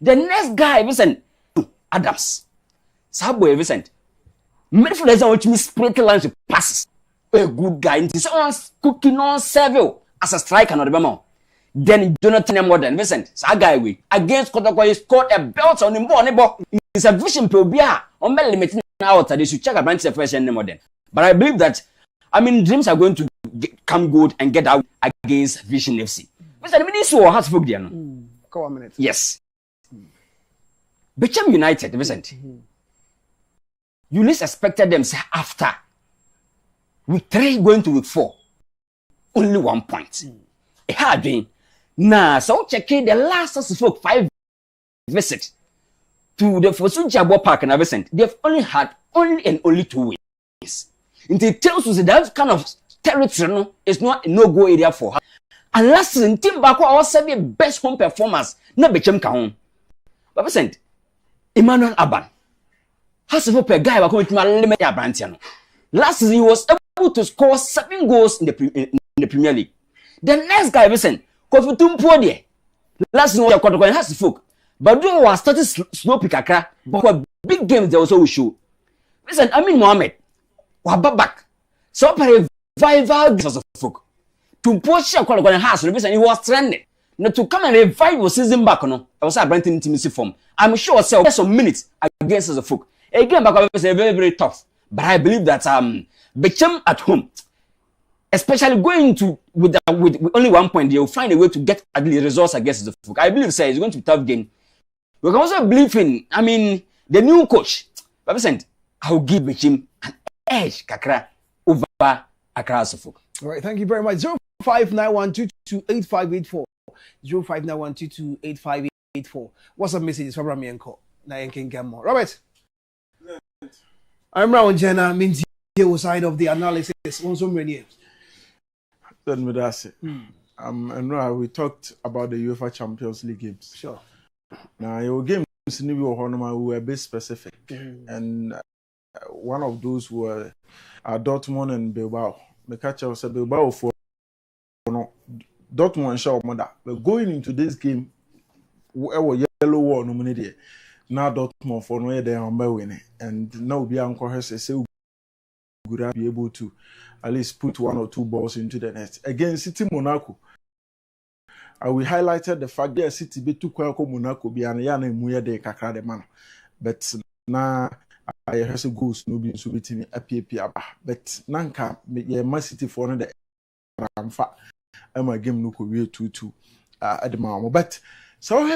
the next guy, listen, Adams. Subway, Vincent. Midfielders which me spread the lines with passes. A good guy. Someone's cooking on Seville as a striker, not the Then Jonathan Modern, Vincent, that guy we against Kotoko, he scored a belt on him. It's a vision probia on the limiting out. They should check a branch of first and modern. But I believe that, dreams are going to come good and get out against Vision FC. Vincent, this is what has spoke there. Come on a minute. Yes. Became United, Vincent. You least expected them say after week 3 going to week 4, only 1 point. A hard game. Now, so checking the last folk 5 visit to the Fosunjabo Park and Avicent, they've only had only 2 wins. And it tells us that kind of territory is not a no-go area for her. And last season, Team Bako also be best home performance. Na bechem ka home. But Avicent, Emmanuel Aban has a guy who with my limit Abrantiano. Last season, he was able to score 7 goals in the Premier League. The next guy, Avicent, Kofi Tumpo last season, he has the folk. But do was started slow pikakra, but big games they also will show. Listen, I mean Mohammed, back. So para revival as a folk. To push a quality house, and he was trending. Now to come and revive your season back, no, I was a brand intimacy form. I'm sure so some minutes against as a folk. Again, back was very, very tough. But I believe that Beckham at home, especially going to with only 1 point, they'll find a way to get at the results against the folk. I believe it's going to be a tough game. We can also believe in, the new coach. But Vicent, I'll give him an edge, Kakra, over Accra Suffolk. All right, thank you very much. 0591228584. 0591228584. What's up, messages from Ramienko? Now can get more. Robert. I'm Round Jenna, means you side of the analysis. On so many. Then with us. And we talked about the UEFA Champions League games. Sure. Now your games we were a bit specific, and one of those were Dortmund and Bilbao. The catcher was Bilbao for Dortmund and Shaw Mother. But going into this game, were yellow war nominated. Now Dortmund for no they are winning, and now Bianco has a say would be able to at least put 1 or 2 balls into the net against City Monaco. We highlighted the fact that City be too quiet Monaco be an yana muya de kakra de man. But now I has a goose no be so between a PAP. But Nanka ye my City for the Ramfa. And my game no could be 2-2 at the moment. But so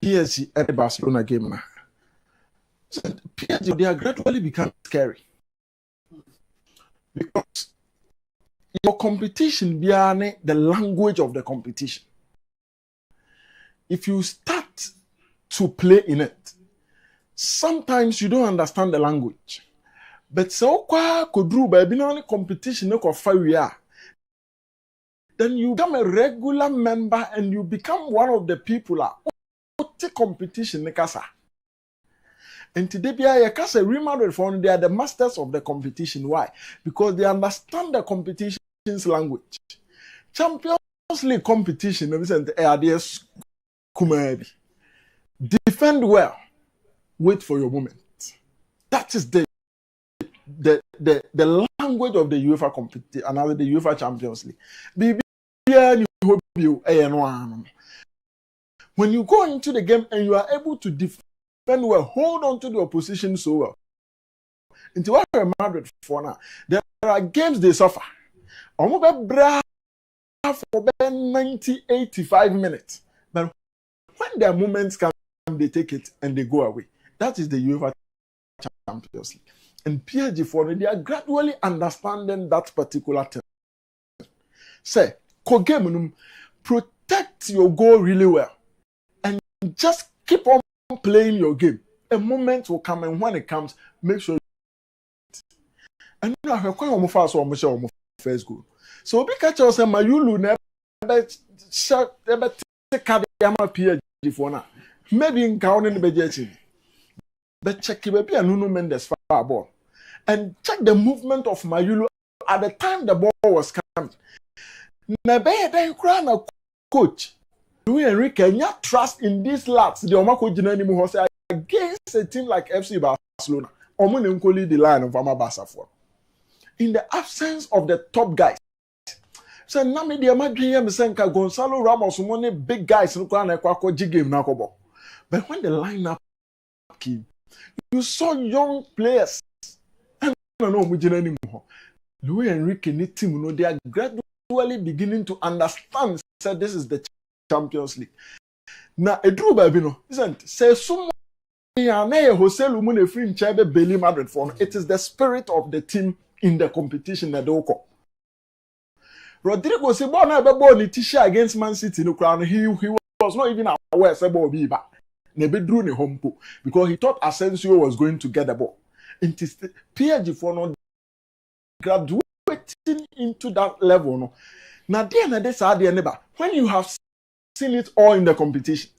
PSG at the Barcelona game now. So PSG they are gradually becoming scary. Because your competition behind the language of the competition. If you start to play in it, sometimes you don't understand the language. But so could do by being on competition then you become a regular member and you become one of the people who take competition. And today, Real Madrid they are the masters of the competition. Why? Because they understand the competition's language. Champions League competition, defend well, wait for your moment. That is the language of the UEFA competition, another the UEFA Champions League. When you go into the game and you are able to defend well, hold on to the opposition so well. Into what Real Madrid for now, there are games they suffer. Almost for 90, 85 minutes. But when their moments come, they take it and they go away. That is the UEFA Champions League. And PSG for they are gradually understanding that particular term. Say, protect your goal really well. And just keep on playing your game. A moment will come, and when it comes, make sure. And you have a fast or first goal. So be catch us and Mayulu never take a PSG for now. Maybe in counting the budget. But check baby and Nuno Mendes far ball. And check the movement of Mayulu at the time the ball was coming. Nebe then crown a coach. Luis Enrique, you trust in these lads. The Omako Jinani say against a team like FC Barcelona. Omun Nkoli the line of Amabasa for. In the absence of the top guys. So now me the Amadriya Misenka Gonzalo Ramos money big guys in Kwana Kwako Jigame Nakobo. But when the lineup came, you saw young players. And no Mujinani Moho. Luis Enrique need team, they are gradually beginning to understand that this is the Champions League. Now, a true baby, isn't say someone Belly Madrid for it is the spirit of the team in the competition that they call. Rodrigo say ball na be ball ni t-shirt against Man City no crown he was not even aware say ball be back. Na be drew ne hompo because he thought Asensio was going to get the ball. Into PSG for no graduating into that level no. Now there na this are the neighbor. When you have seen it all in the competition,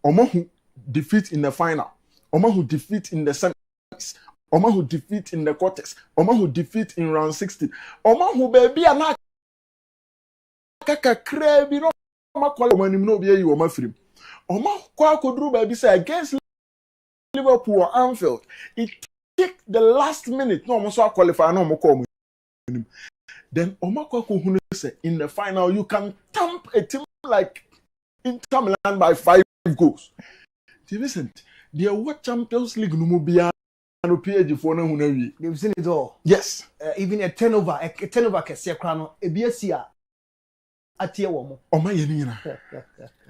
Omo who defeat in the final, Omo who defeat in the semis, Omo who defeat in the quarters, Omo who defeat in round 16, Omo who baby ana kaka krebi no Omo kwala Omo nim no be yi Omo firim. Omo kwa kodru baby say against Liverpool or Anfield, it take the last minute no Omo so qualify no Omo ko Omo. Then Omo kwa ko hunu say in the final you can thump a team like Inter Milan by 5 goals. Vincent, the World Champions League no mo bia no PSG for na hunu wi. They've seen it all. Yes. Even a turnover kese kra no ebiasi a atie wo mo. Oma ye ni na.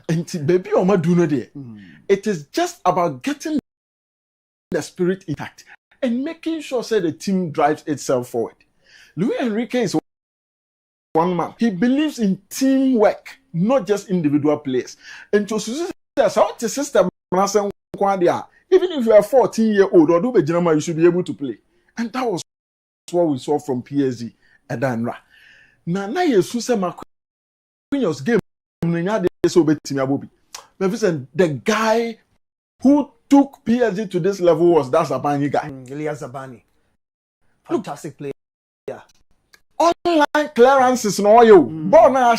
And baby Oma do no there. It is just about getting the spirit intact and making sure say the team drives itself forward. Luis Enrique is one man. He believes in teamwork, not just individual players. And to say how the system even if you are 14-year-old or do be general, you should be able to play. And that was what we saw from PSG at Danra. Now you say Marquinhos game the guy who took PSG to this level was that Zabani guy. Elias Zabani. Fantastic player. Yeah. Online clearances no you. But now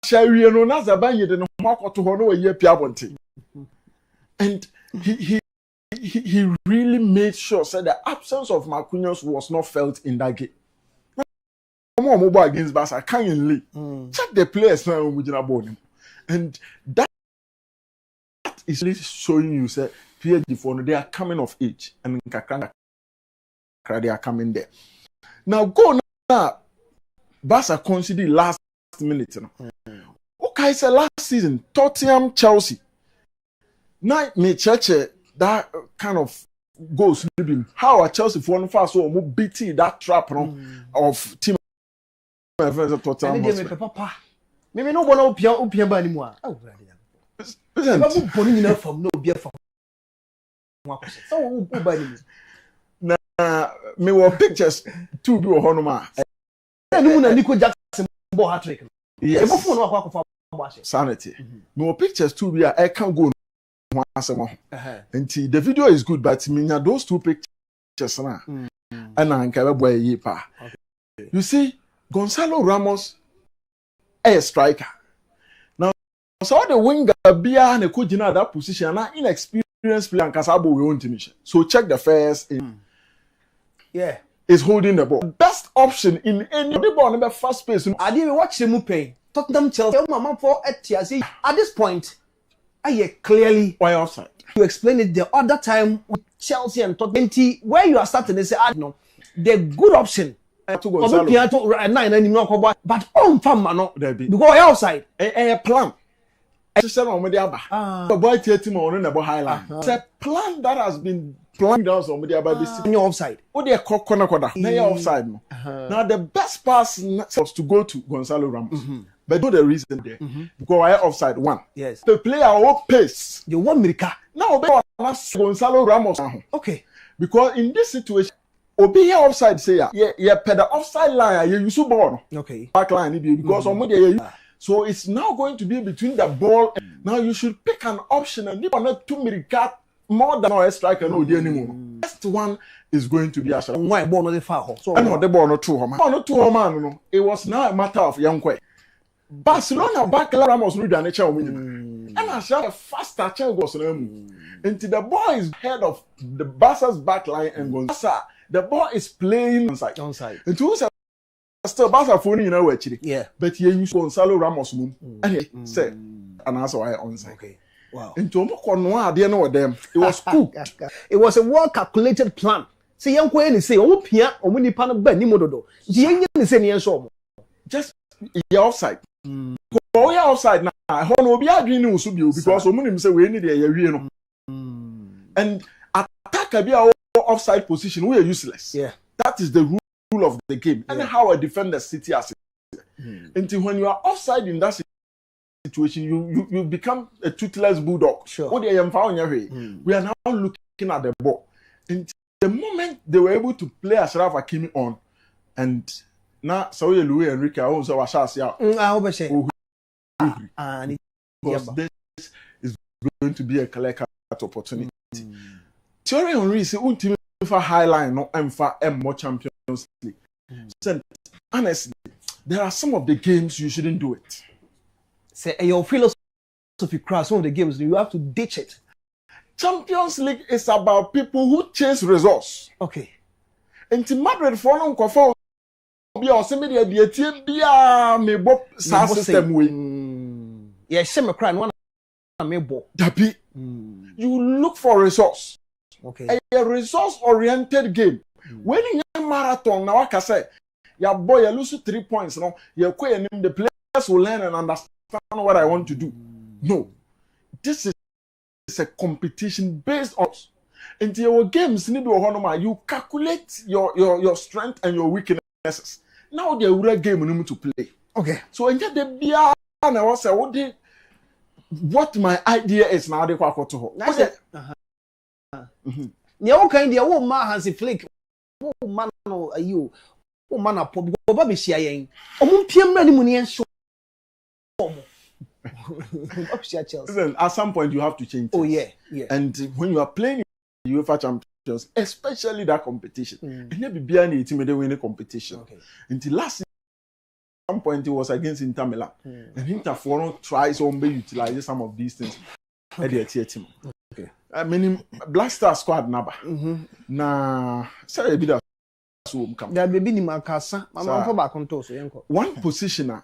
share no na Zabani de no mark to hono a year piabonti. And he really made sure that the absence of Marquinhos was not felt in that game. Mobile against Barca, can you leave? Check the players now with the and that is really showing you say PSG for they are coming of age and they are coming there. Now go now. Barca conceded last minute. Okay, so last season Tottenham, Chelsea. Now me church that kind of goes living. How are Chelsea for one fast so beating that trap of team. Tottenham. Maybe no one opia ba anymore. Oh, listen. Boni nyina from no bia from. So who ba anymore. Na me were pictures two bi ho ma. No na Nico Jackson ball hat trick. Yes. E phone no akwa akwa sanity. Me were pictures two bi I can go one asemo. And the video is good but me those two pictures na. And anka boy yi pa. You see Gonzalo Ramos a striker. Now, so the winger Bia and could that position and inexperienced player and Casabo we own team. So check the first in. Yeah. Is holding the ball. Best option in any ball number first space. I didn't watch the Mupe. Tottenham Chelsea. Mama for at this point, I clearly why offside. You explain it the other time with Chelsea and Tottenham. Where you are starting to say, I know the good option. But on fam because outside a plan. It's a plan that has been planned out on the offside. Oh, they are corner. Offside. Now the best pass was to go to Gonzalo Ramos. But know the reason there. Because I offside one. Yes. The player will pace. You want Mirka. Now Gonzalo Ramos. Okay. Because in this situation Obi here offside say yeah per the offside line you use ball. Okay. Back line because so it's now going to be between the ball and now you should pick an option and if not two Mirka more than a striker no dey anymore. Next one is going to be Asha. Why ball not far so and the ball not too home. Not too home no. It was now a matter of Yankwe. Barcelona back Ramos no the nature and Asha faster change goes into the ball is head of the Barca's back line and goes the ball is playing onside. And two still Barca phone actually. Yeah. But you use Gonzalo Ramos and he said and also why onside. Okay. Wow. And to know them. It was cool. It was a well calculated plan. See young Queen say pia or when pan ben ni mododo. Just offside. Go outside now. Hono be adwin no so because omunim say we need no. And attack be offside position we are useless. Yeah. That is the rule of the game. And how a defender City as Until when you are offside in that situation, you become a toothless bulldog. Sure. We are now looking at the ball. And the moment they were able to play Ashraf Hakimi on, and now Saoye Louis Enrique also was shouting out. Because this is going to be a clear cut opportunity. Thierry Henry is ultimately for high line, not for more Champions League. So, honestly, there are some of the games you shouldn't do it. Say your philosophy cross some of the games, you have to ditch it. Champions League is about people who chase results. Okay. And to Madrid for no confirm be or somebody at the team be a me bob system way. Yeah, same cry one me bob. Dabi. You look for results. Okay. A results oriented game. When in a marathon now I say your boy you lose 3 points no you the players will learn and understand what I want to do. No. This is a competition based on into your games you calculate your strength and your weaknesses. Now the real game to play. Okay. So in the bia and I was say what my idea is now the kwako to ho. Nya kind dia wo ma Hansi Flick. Wo man no ayo. Wo man na pop go ba be hia yen. Omo piem na ni mu ne enso. Listen, at some point you have to change. Oh yeah. And when you are playing in UEFA Champions, especially that competition, and never be any team they win the competition. Okay. Until last season, at some point it was against Inter Milan, and Inter Forum tries to utilize some of these things. Okay. Okay. I mean, Black Star squad number. Na say be that so come. There be ni makasa. Mama for back on to so yenko. One positioner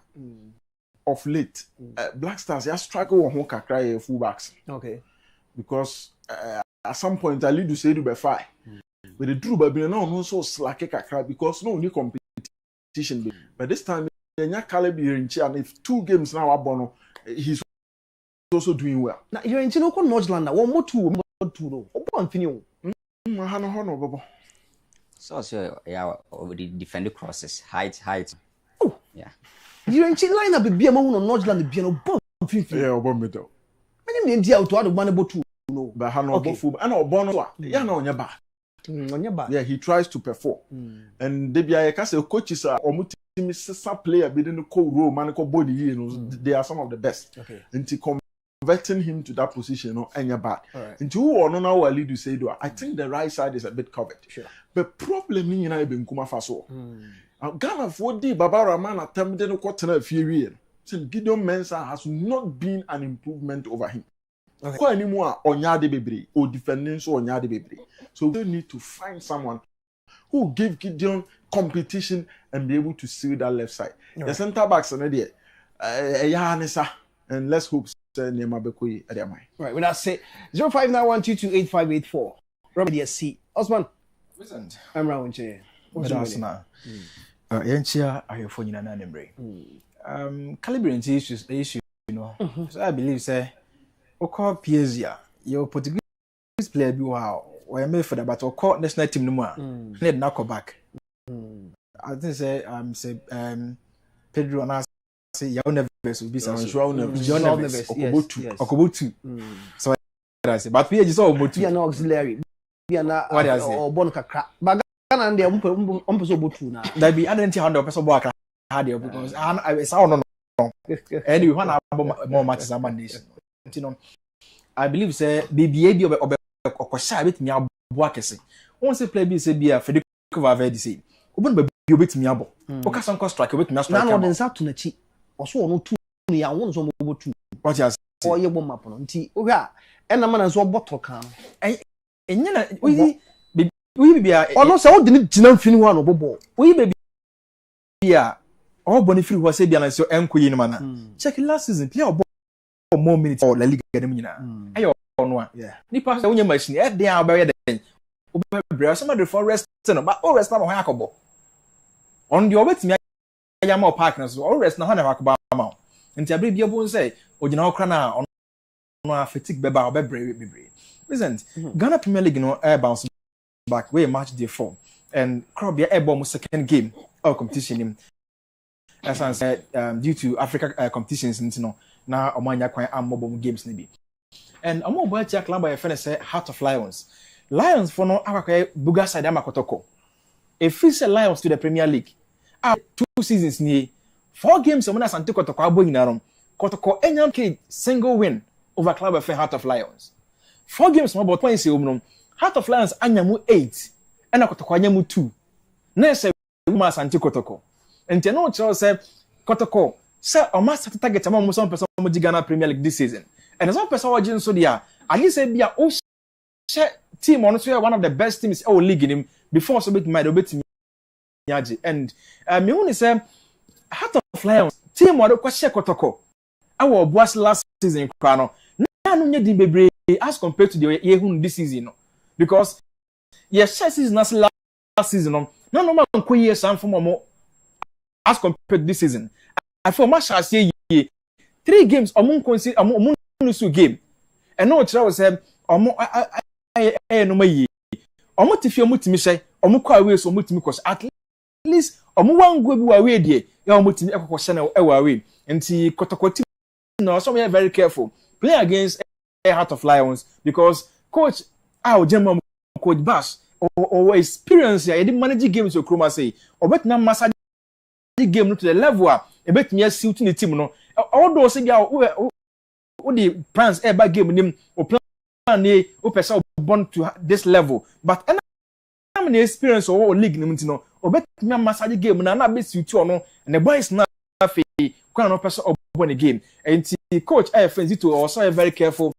of late, Black Stars just struggle on kakra fullbacks. Okay. Because at some point I lead to say to 5. But the true but now no so slack kakra because no new competition. But this time Nya Caleb here and if 2 games now abono he's also doing well. Now you're in Chino Nordland, one more 2 no. Obo finion. Hano bobo. So yeah, already defend the crosses, height. Oh yeah. You're in Chino line up be a man on Nordland be no bomb. Yeah, obo middle. Many in India to other one about 2 no. But Hano bobo and obo yeah no nya bad. Yeah, he tries to perform. And they be a coaches are almost player be the co man body, you know, they are some of the best. Okay. And to converting him to that position, no, and you're bad. Right. And to who or no now I lead to say, I think the right side is a bit covered. Sure. But problem in United Kuma Faso. Ghana for the Barbara man attempted to quarter a few years. Gideon Mensah has not been an improvement over him. Okay. Anymore on Yadi Bebre or defending so on Yadi Bebre. So we need to find someone who give Gideon competition and be able to seal that left side. Right. The centre backs are there. And let's hope Nema Bekoyi at their mind. Right, when I say 0591228584. Robert DSC. Osman. Listen. I'm round here. Medasna. Yenchia ayefo nyina na nembre. Calibrate issues, you know. So I believe say Oko PSG your Portuguese player be wow. Or made for that but Oko national team no more. Need na go back. I think say Pedro and I say you never will be so sure never. Okobotu. So I say but PSG so Okobotu. Be an auxiliary. Be an or bon kakra. But Ghana and the so Okobotu na. There be identity 100% bo akra there because I sound no. Anyway, when I more matches am nation. You know, I believe say BBA bi okosha betimi abo akese. Won say play bi say bia Federico Valverde say. Obon ba bi obetimi abo. Oka sanko strike obetimi strike. Na no den sa to na chi. Oso ono tu ni ya won so mo tu. What you say? O ye bom map no. Nti o hwa e na man so bottle kan. Enye na we bia ono say o de ni gina mfini ho no bobo. We baby bia all boni free ho say bia na so enkoyi ni mana. Check last season play more minutes or La Liga dem nyina. Ayo no a. Ni pass the machine e dey abere den. Obere somebody for rest no but all rest na ho akobo. On the obetimi ayama park na so all rest na ho na akoba ma. Nti abere bia bo say ogina okra na ono fatigue beba obebre. Listen, Ghana Premier League no air bounce back we match day 4 and Krobia air bomb second game of competition him. as I said, due to Africa competitions, now Omanya Kwan and mobile games maybe. And I'm about to club by a friend say Heart of Lions. Lions for no Buga Sadama Kotoko. If we say Lions to the Premier League, 2 seasons near 4 games of Mona Santo Kotoko Aboinarum, Kotoko Enyam single win over club of Heart of Lions. 4 games from about 20 Heart of Lions Anyamu 8 and Kotoko Anyamu 2. Next Uma Santo Kotoko. And Teno Charles said Kotoko, sir, or master target among some person Ghana Premier League this season. And as one person watching so there, I just said, "Bia, oh, team honestly one of the best teams in our league in him before so bit my bit me." And me only say, Heart of Lions team what question Kotoko. Our boss last season, Krano. Now no need be as compared to the year this season, because yes, season last season. No man could hear some from more as compared to this season. I for much I say 3 games among consider among game. And no child said no may tifio mutimi say away so mutimi because at least one go away there ya mutimi question away and see Kotoko no so we are very careful play against a Heart of Lions because coach General coach Bash or experience ya dey manage games so Kroma say or bet na massage game to the level a bet me suit the team no all those say what the plans ever game him or plan o person born to this level but I'm experience or league nim no or bet me massage game na be suit no and the boys na fe kwa no person born the game and coach friends to also very careful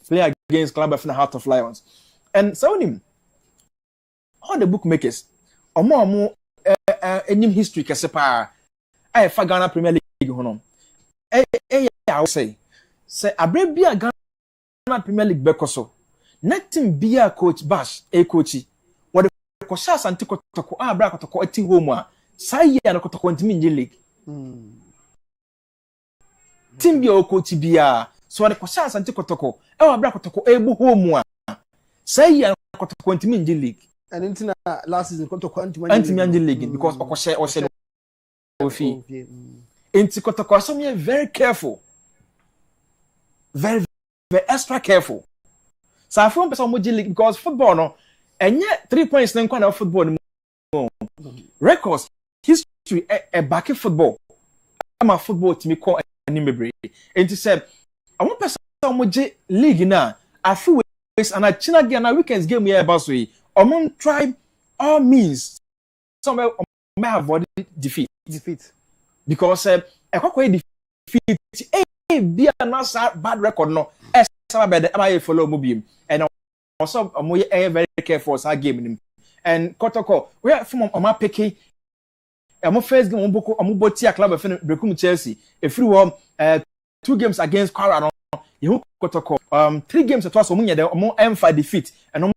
play against club of the Heart of Lions and so him all the bookmakers omo enim history kese pa fa Ghana Premier League hono I say abrebia Ghana Premier League bekoso nothing bia coach Bash coachi what the kosha Santi Kotoko abra Kotoko ati home a sai ya na Kotoko ntimi nje league team bia coach bia so the kosha Santi Kotoko abra Kotoko ebu home a sai ya na Kotoko ntimi nje league and into last season Kotoko anti league because okoshe ofi into Kotoko so me very careful very extra careful so I feel person moji league because football no enye 3 points na kwa na football no records history back football ama football timi ko ani mebre into say I want person moji league na I feel ways and I china game na weekends game here about so among try all means some may have avoided defeat because ekwakoy defeat be a bad record no some bad am follow mobile and also very careful for game him and Kotoko we from oma peke am first game omo botia club of Brekum Chelsea e free one 2 games against Kwara no you Kotoko 3 games at was omo nyede omo emfa defeat and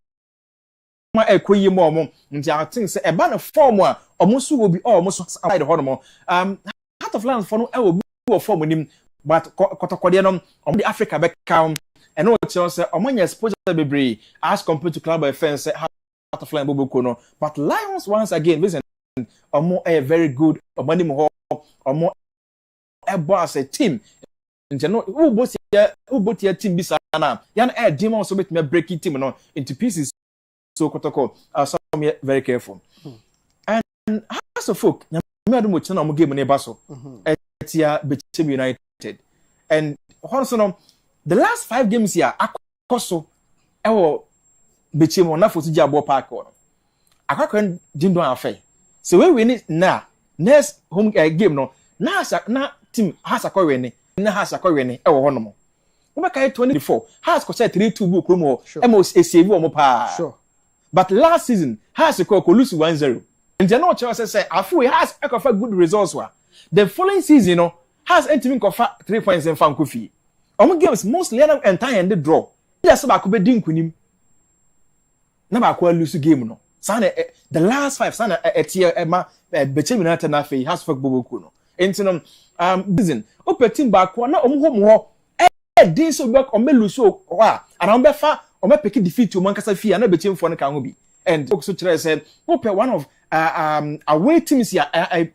ma ekoyi mo omo nti I think say e ba na form a omo so obi omo so side hono Heart of Lions for no e obi form nim but Kotoko de no the Africa back count and no tell say omonya exposure bebre as compared to club offense Heart of Lions boboko no but Lions once again listen omo a very good omani mo omo e boss a team nje no who both your team bisa na yan e demon so bet me break team no into pieces so Kotoko so me very careful and as a folk me adu mo china mo game na ba so etia Bechem United and also the last 5 games here akoso ewo Bechem na fosu jabo park on akakon jindon afai so we win na next home game no na team has akọ win na has akọ win ewo hono mo we make 24 has ko say 3-2 book room emo save omo pa sure but last season has ko lose 1-0 and no chance say afu has ekofa good results wa the following season no has entering kofa 3 points in fan kofi omo games mostly na entire end draw just ba ko be din kunim na ba ko lose game no sana the last 5 sana etie ma Bechem United na fe has fuck boboku no entino season opetin ba ko na omo ho din so back o melu so wa ana o be fa o me pick defeat o man kasa fi na Bechem fo no ka ho bi and also try said open one of away teams here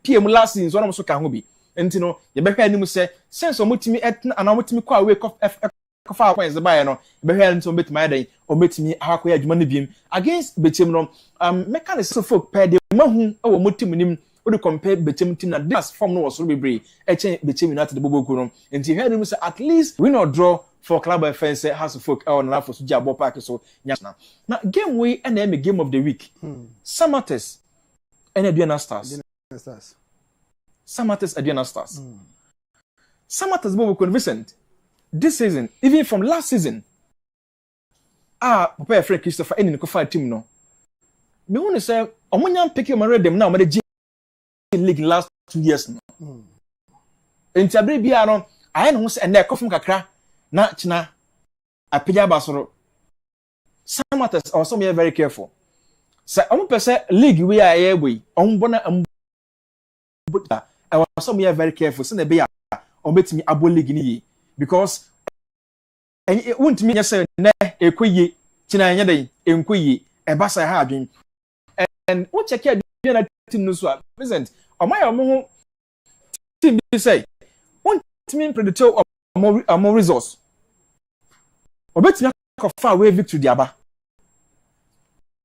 PM last season so na so ka ho bi enti no ye be hwa anim say sense omotimi ana omotimi kwa away kofa points buy no be hwa nso ometimi adan ometimi akwa adwuma no biem against Bechem no meka ne so folk per de mahu e wo motim nim o de compare Bechem team na this form no was so bebre e chen Bechem United boboku no enti hwa anim say at least win or draw for club offense has folk on na for so jabo park so nya na game we and na game of the week Samates and Aduana Stars Samates Aduana Stars Samates boboku Vincent this season even from last season papa Frank Christopher eni ko fa team no me won say omonya pick you marry them now ma the league last 2 years no enti abre bia no aye no say na ekofum kakra na china apija basoro Samates also be very careful say omo pese league we aye boy ombo na I was some very careful say na be ya ometimi abo league ni because and it won't mean say na ekoye china nya den enkoye e basa ha adwen and what check your team no so present omaya omo team be say won't mean predator omo resource obetimi akofa away victory diaba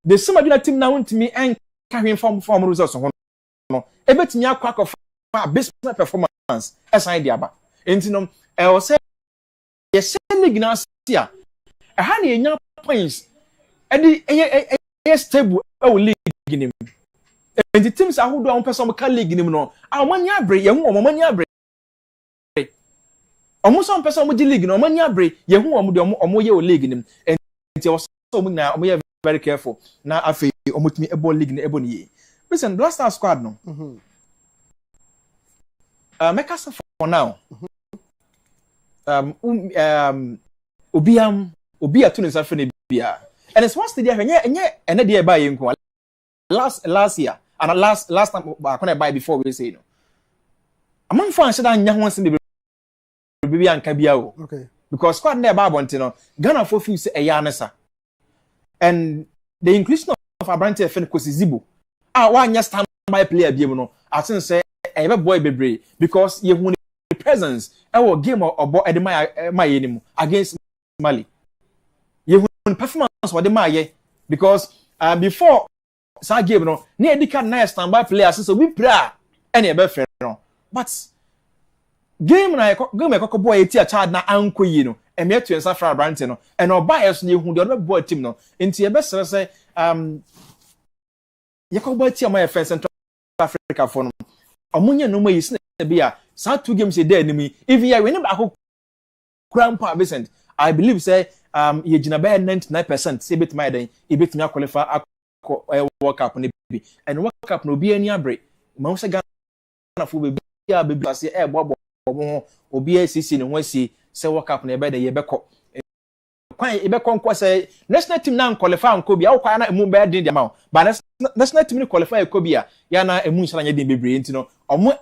the same team now won't me and carry form resource no ebetimi akofa business performance aside diaba enti I was say yes league na sia ha na enya points e stable o league nim and the teams ahodo on person ka league nim no amanya abre ye hu omanya abre omo so person mo di league no omanya abre ye hu omo de omo ye o league nim and it was so na omo ye very careful na afi omotimi ebo league na ebo ni listen Black Star squad no make us for now obia to nsa fene bia and it's one study enye ene dey buy nko last year and last time I buy before we say no among fans that nya ho nse be anka bia o okay because squad na ba bonte no Ghana for feel say eya nesa and the inclusion of Abrante Fene Kosizibo wa nya standby player bia no atin say e be boy bebre because ye hu presence our game obo edema maye nimu against Mali you performance what the maye because before sa game no na edika na standby players so we play any e be fair no but game ekoko boy eti a child na ankoyi no e me to ensa fra Brant no and oba yes na ehu the boy team no enti e be say yakoko boy team my first Central Africa for no omunye no mayi sna bia sa 2 games a day enemy if you win back grandpa Vincent I believe say ye gina be 99% say bit my den e bit me qualify World Cup ne bi and World Cup no bi ani abre ma say Ghana fo be bia be say e bobo ho obi asisi ne ho asi say World Cup ne be de ye be ko kwan e be konko say national team na qualify nko bi akwa na emu be den dia ma but national team ne qualify ko bi ya na emu nsala nya den bebre enti no omo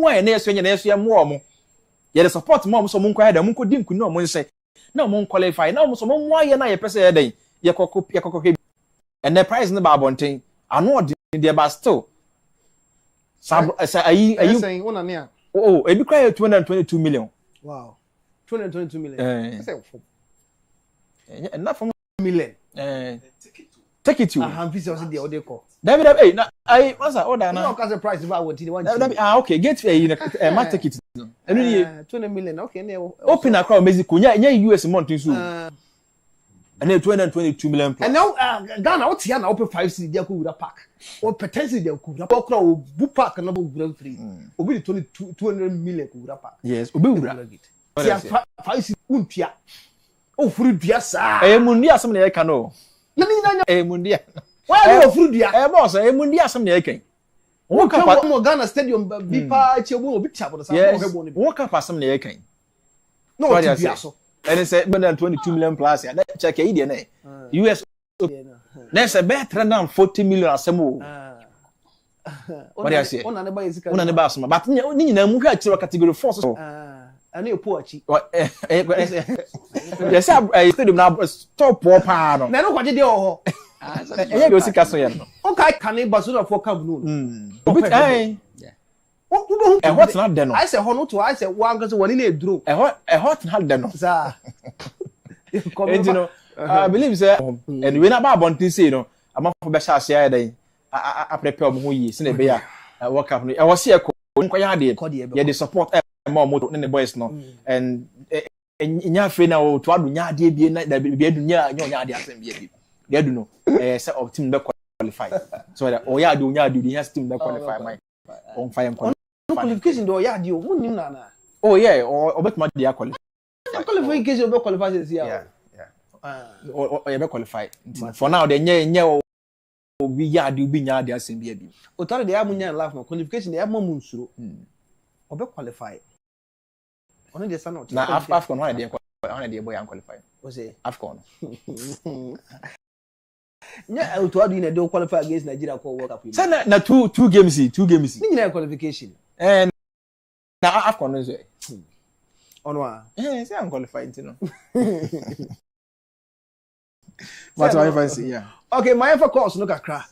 why na yeso nya na yeso mo omo ye the support mo so mo nkwa da mo nkodi nkunu omo nse na mo qualify na mo so mo why na ye pese ye den ye kokko and the price na ba bonten ano de ba still ayi saying una ne e bi cry 222 million wow 222 million say enough for million take it to fee say the order call David na I masa order na no cause the price ba what the one okay get ma take it no 20 million okay open account Mexico nya US month so and 222 million plus and now Ghana what here na open 5 city dey go park or potentially dey go park o bu park na bo go free obi 200 million go park yes obi wura see 5 city untua o furu dua sa mundi asem na ye ka no mundi why you furu dua boss mundi asem na ye kan won ka mo Ghana stadium bi pa chebu obi chabo da sa ko bo won ka asem na ye kan no what dua so and say 22 million plus ya check e dey na US na say be 340 million asemo what you say ona ne ba asema but ni nyina mu hwa kire category 4 so ani opo achi yes stadium na stop pa no na no kwaje dey oho ɛyɛ bi osika so yɛ no okay kan Barcelona for Camp Nou obi ɛn ɛhɔ tena dɛ no I say hɔ no to I say one cause wɔne na eduro ɛhɔ tena dɛ no saa enti no I believe say and we na ba abɔnten sei no amafo bɛhyɛ ase ayɛ dɛn aprepare ɔmo ho yie sɛ na ɛbɛyɛ a World Cup no ɛwɔ se ɛkɔ nkɔyɛ adeɛ yɛ de support ɛma ɔmo ne boys no and nya afei na o to ado nya adeɛ bie na bi adu nya adeɛ asɛm bie bi adu no sɛ of team bɛ qualify so that ɔyɛ adeɛ nya adeɛ nya team bɛ qualify mai on fire qualification do ɔyɛ adeɛ o mu nim na oh yeah ɔbɛtuma de qualify qualification ɔbɛ qualify sɛ sia ɔyɛ bɛ qualify for now de nya obi yɛ adeɛ obi nya adeɛ asɛm bie bi o tare de ya mu nya life no qualification ya ma mu nsuro ɔbɛ qualify ono de sa not na Afcon one dey boy qualify o say Afcon nya to adu na dey qualify against Nigeria for World Cup say na two games ni nyina qualification and na Afcon no say ono a say am qualify no what I fancy yeah okay my for course no kakra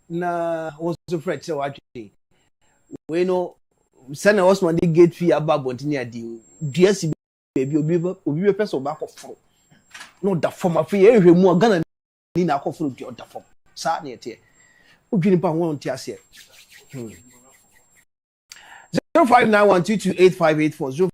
na was so fresh say what we know send us one gate fee aba bontini adi duasi baby obi be person ba koforo no da form afi ehwe mu Ghana ni na koforo bi da form sa na ete odwini pa won ti ase 0591228584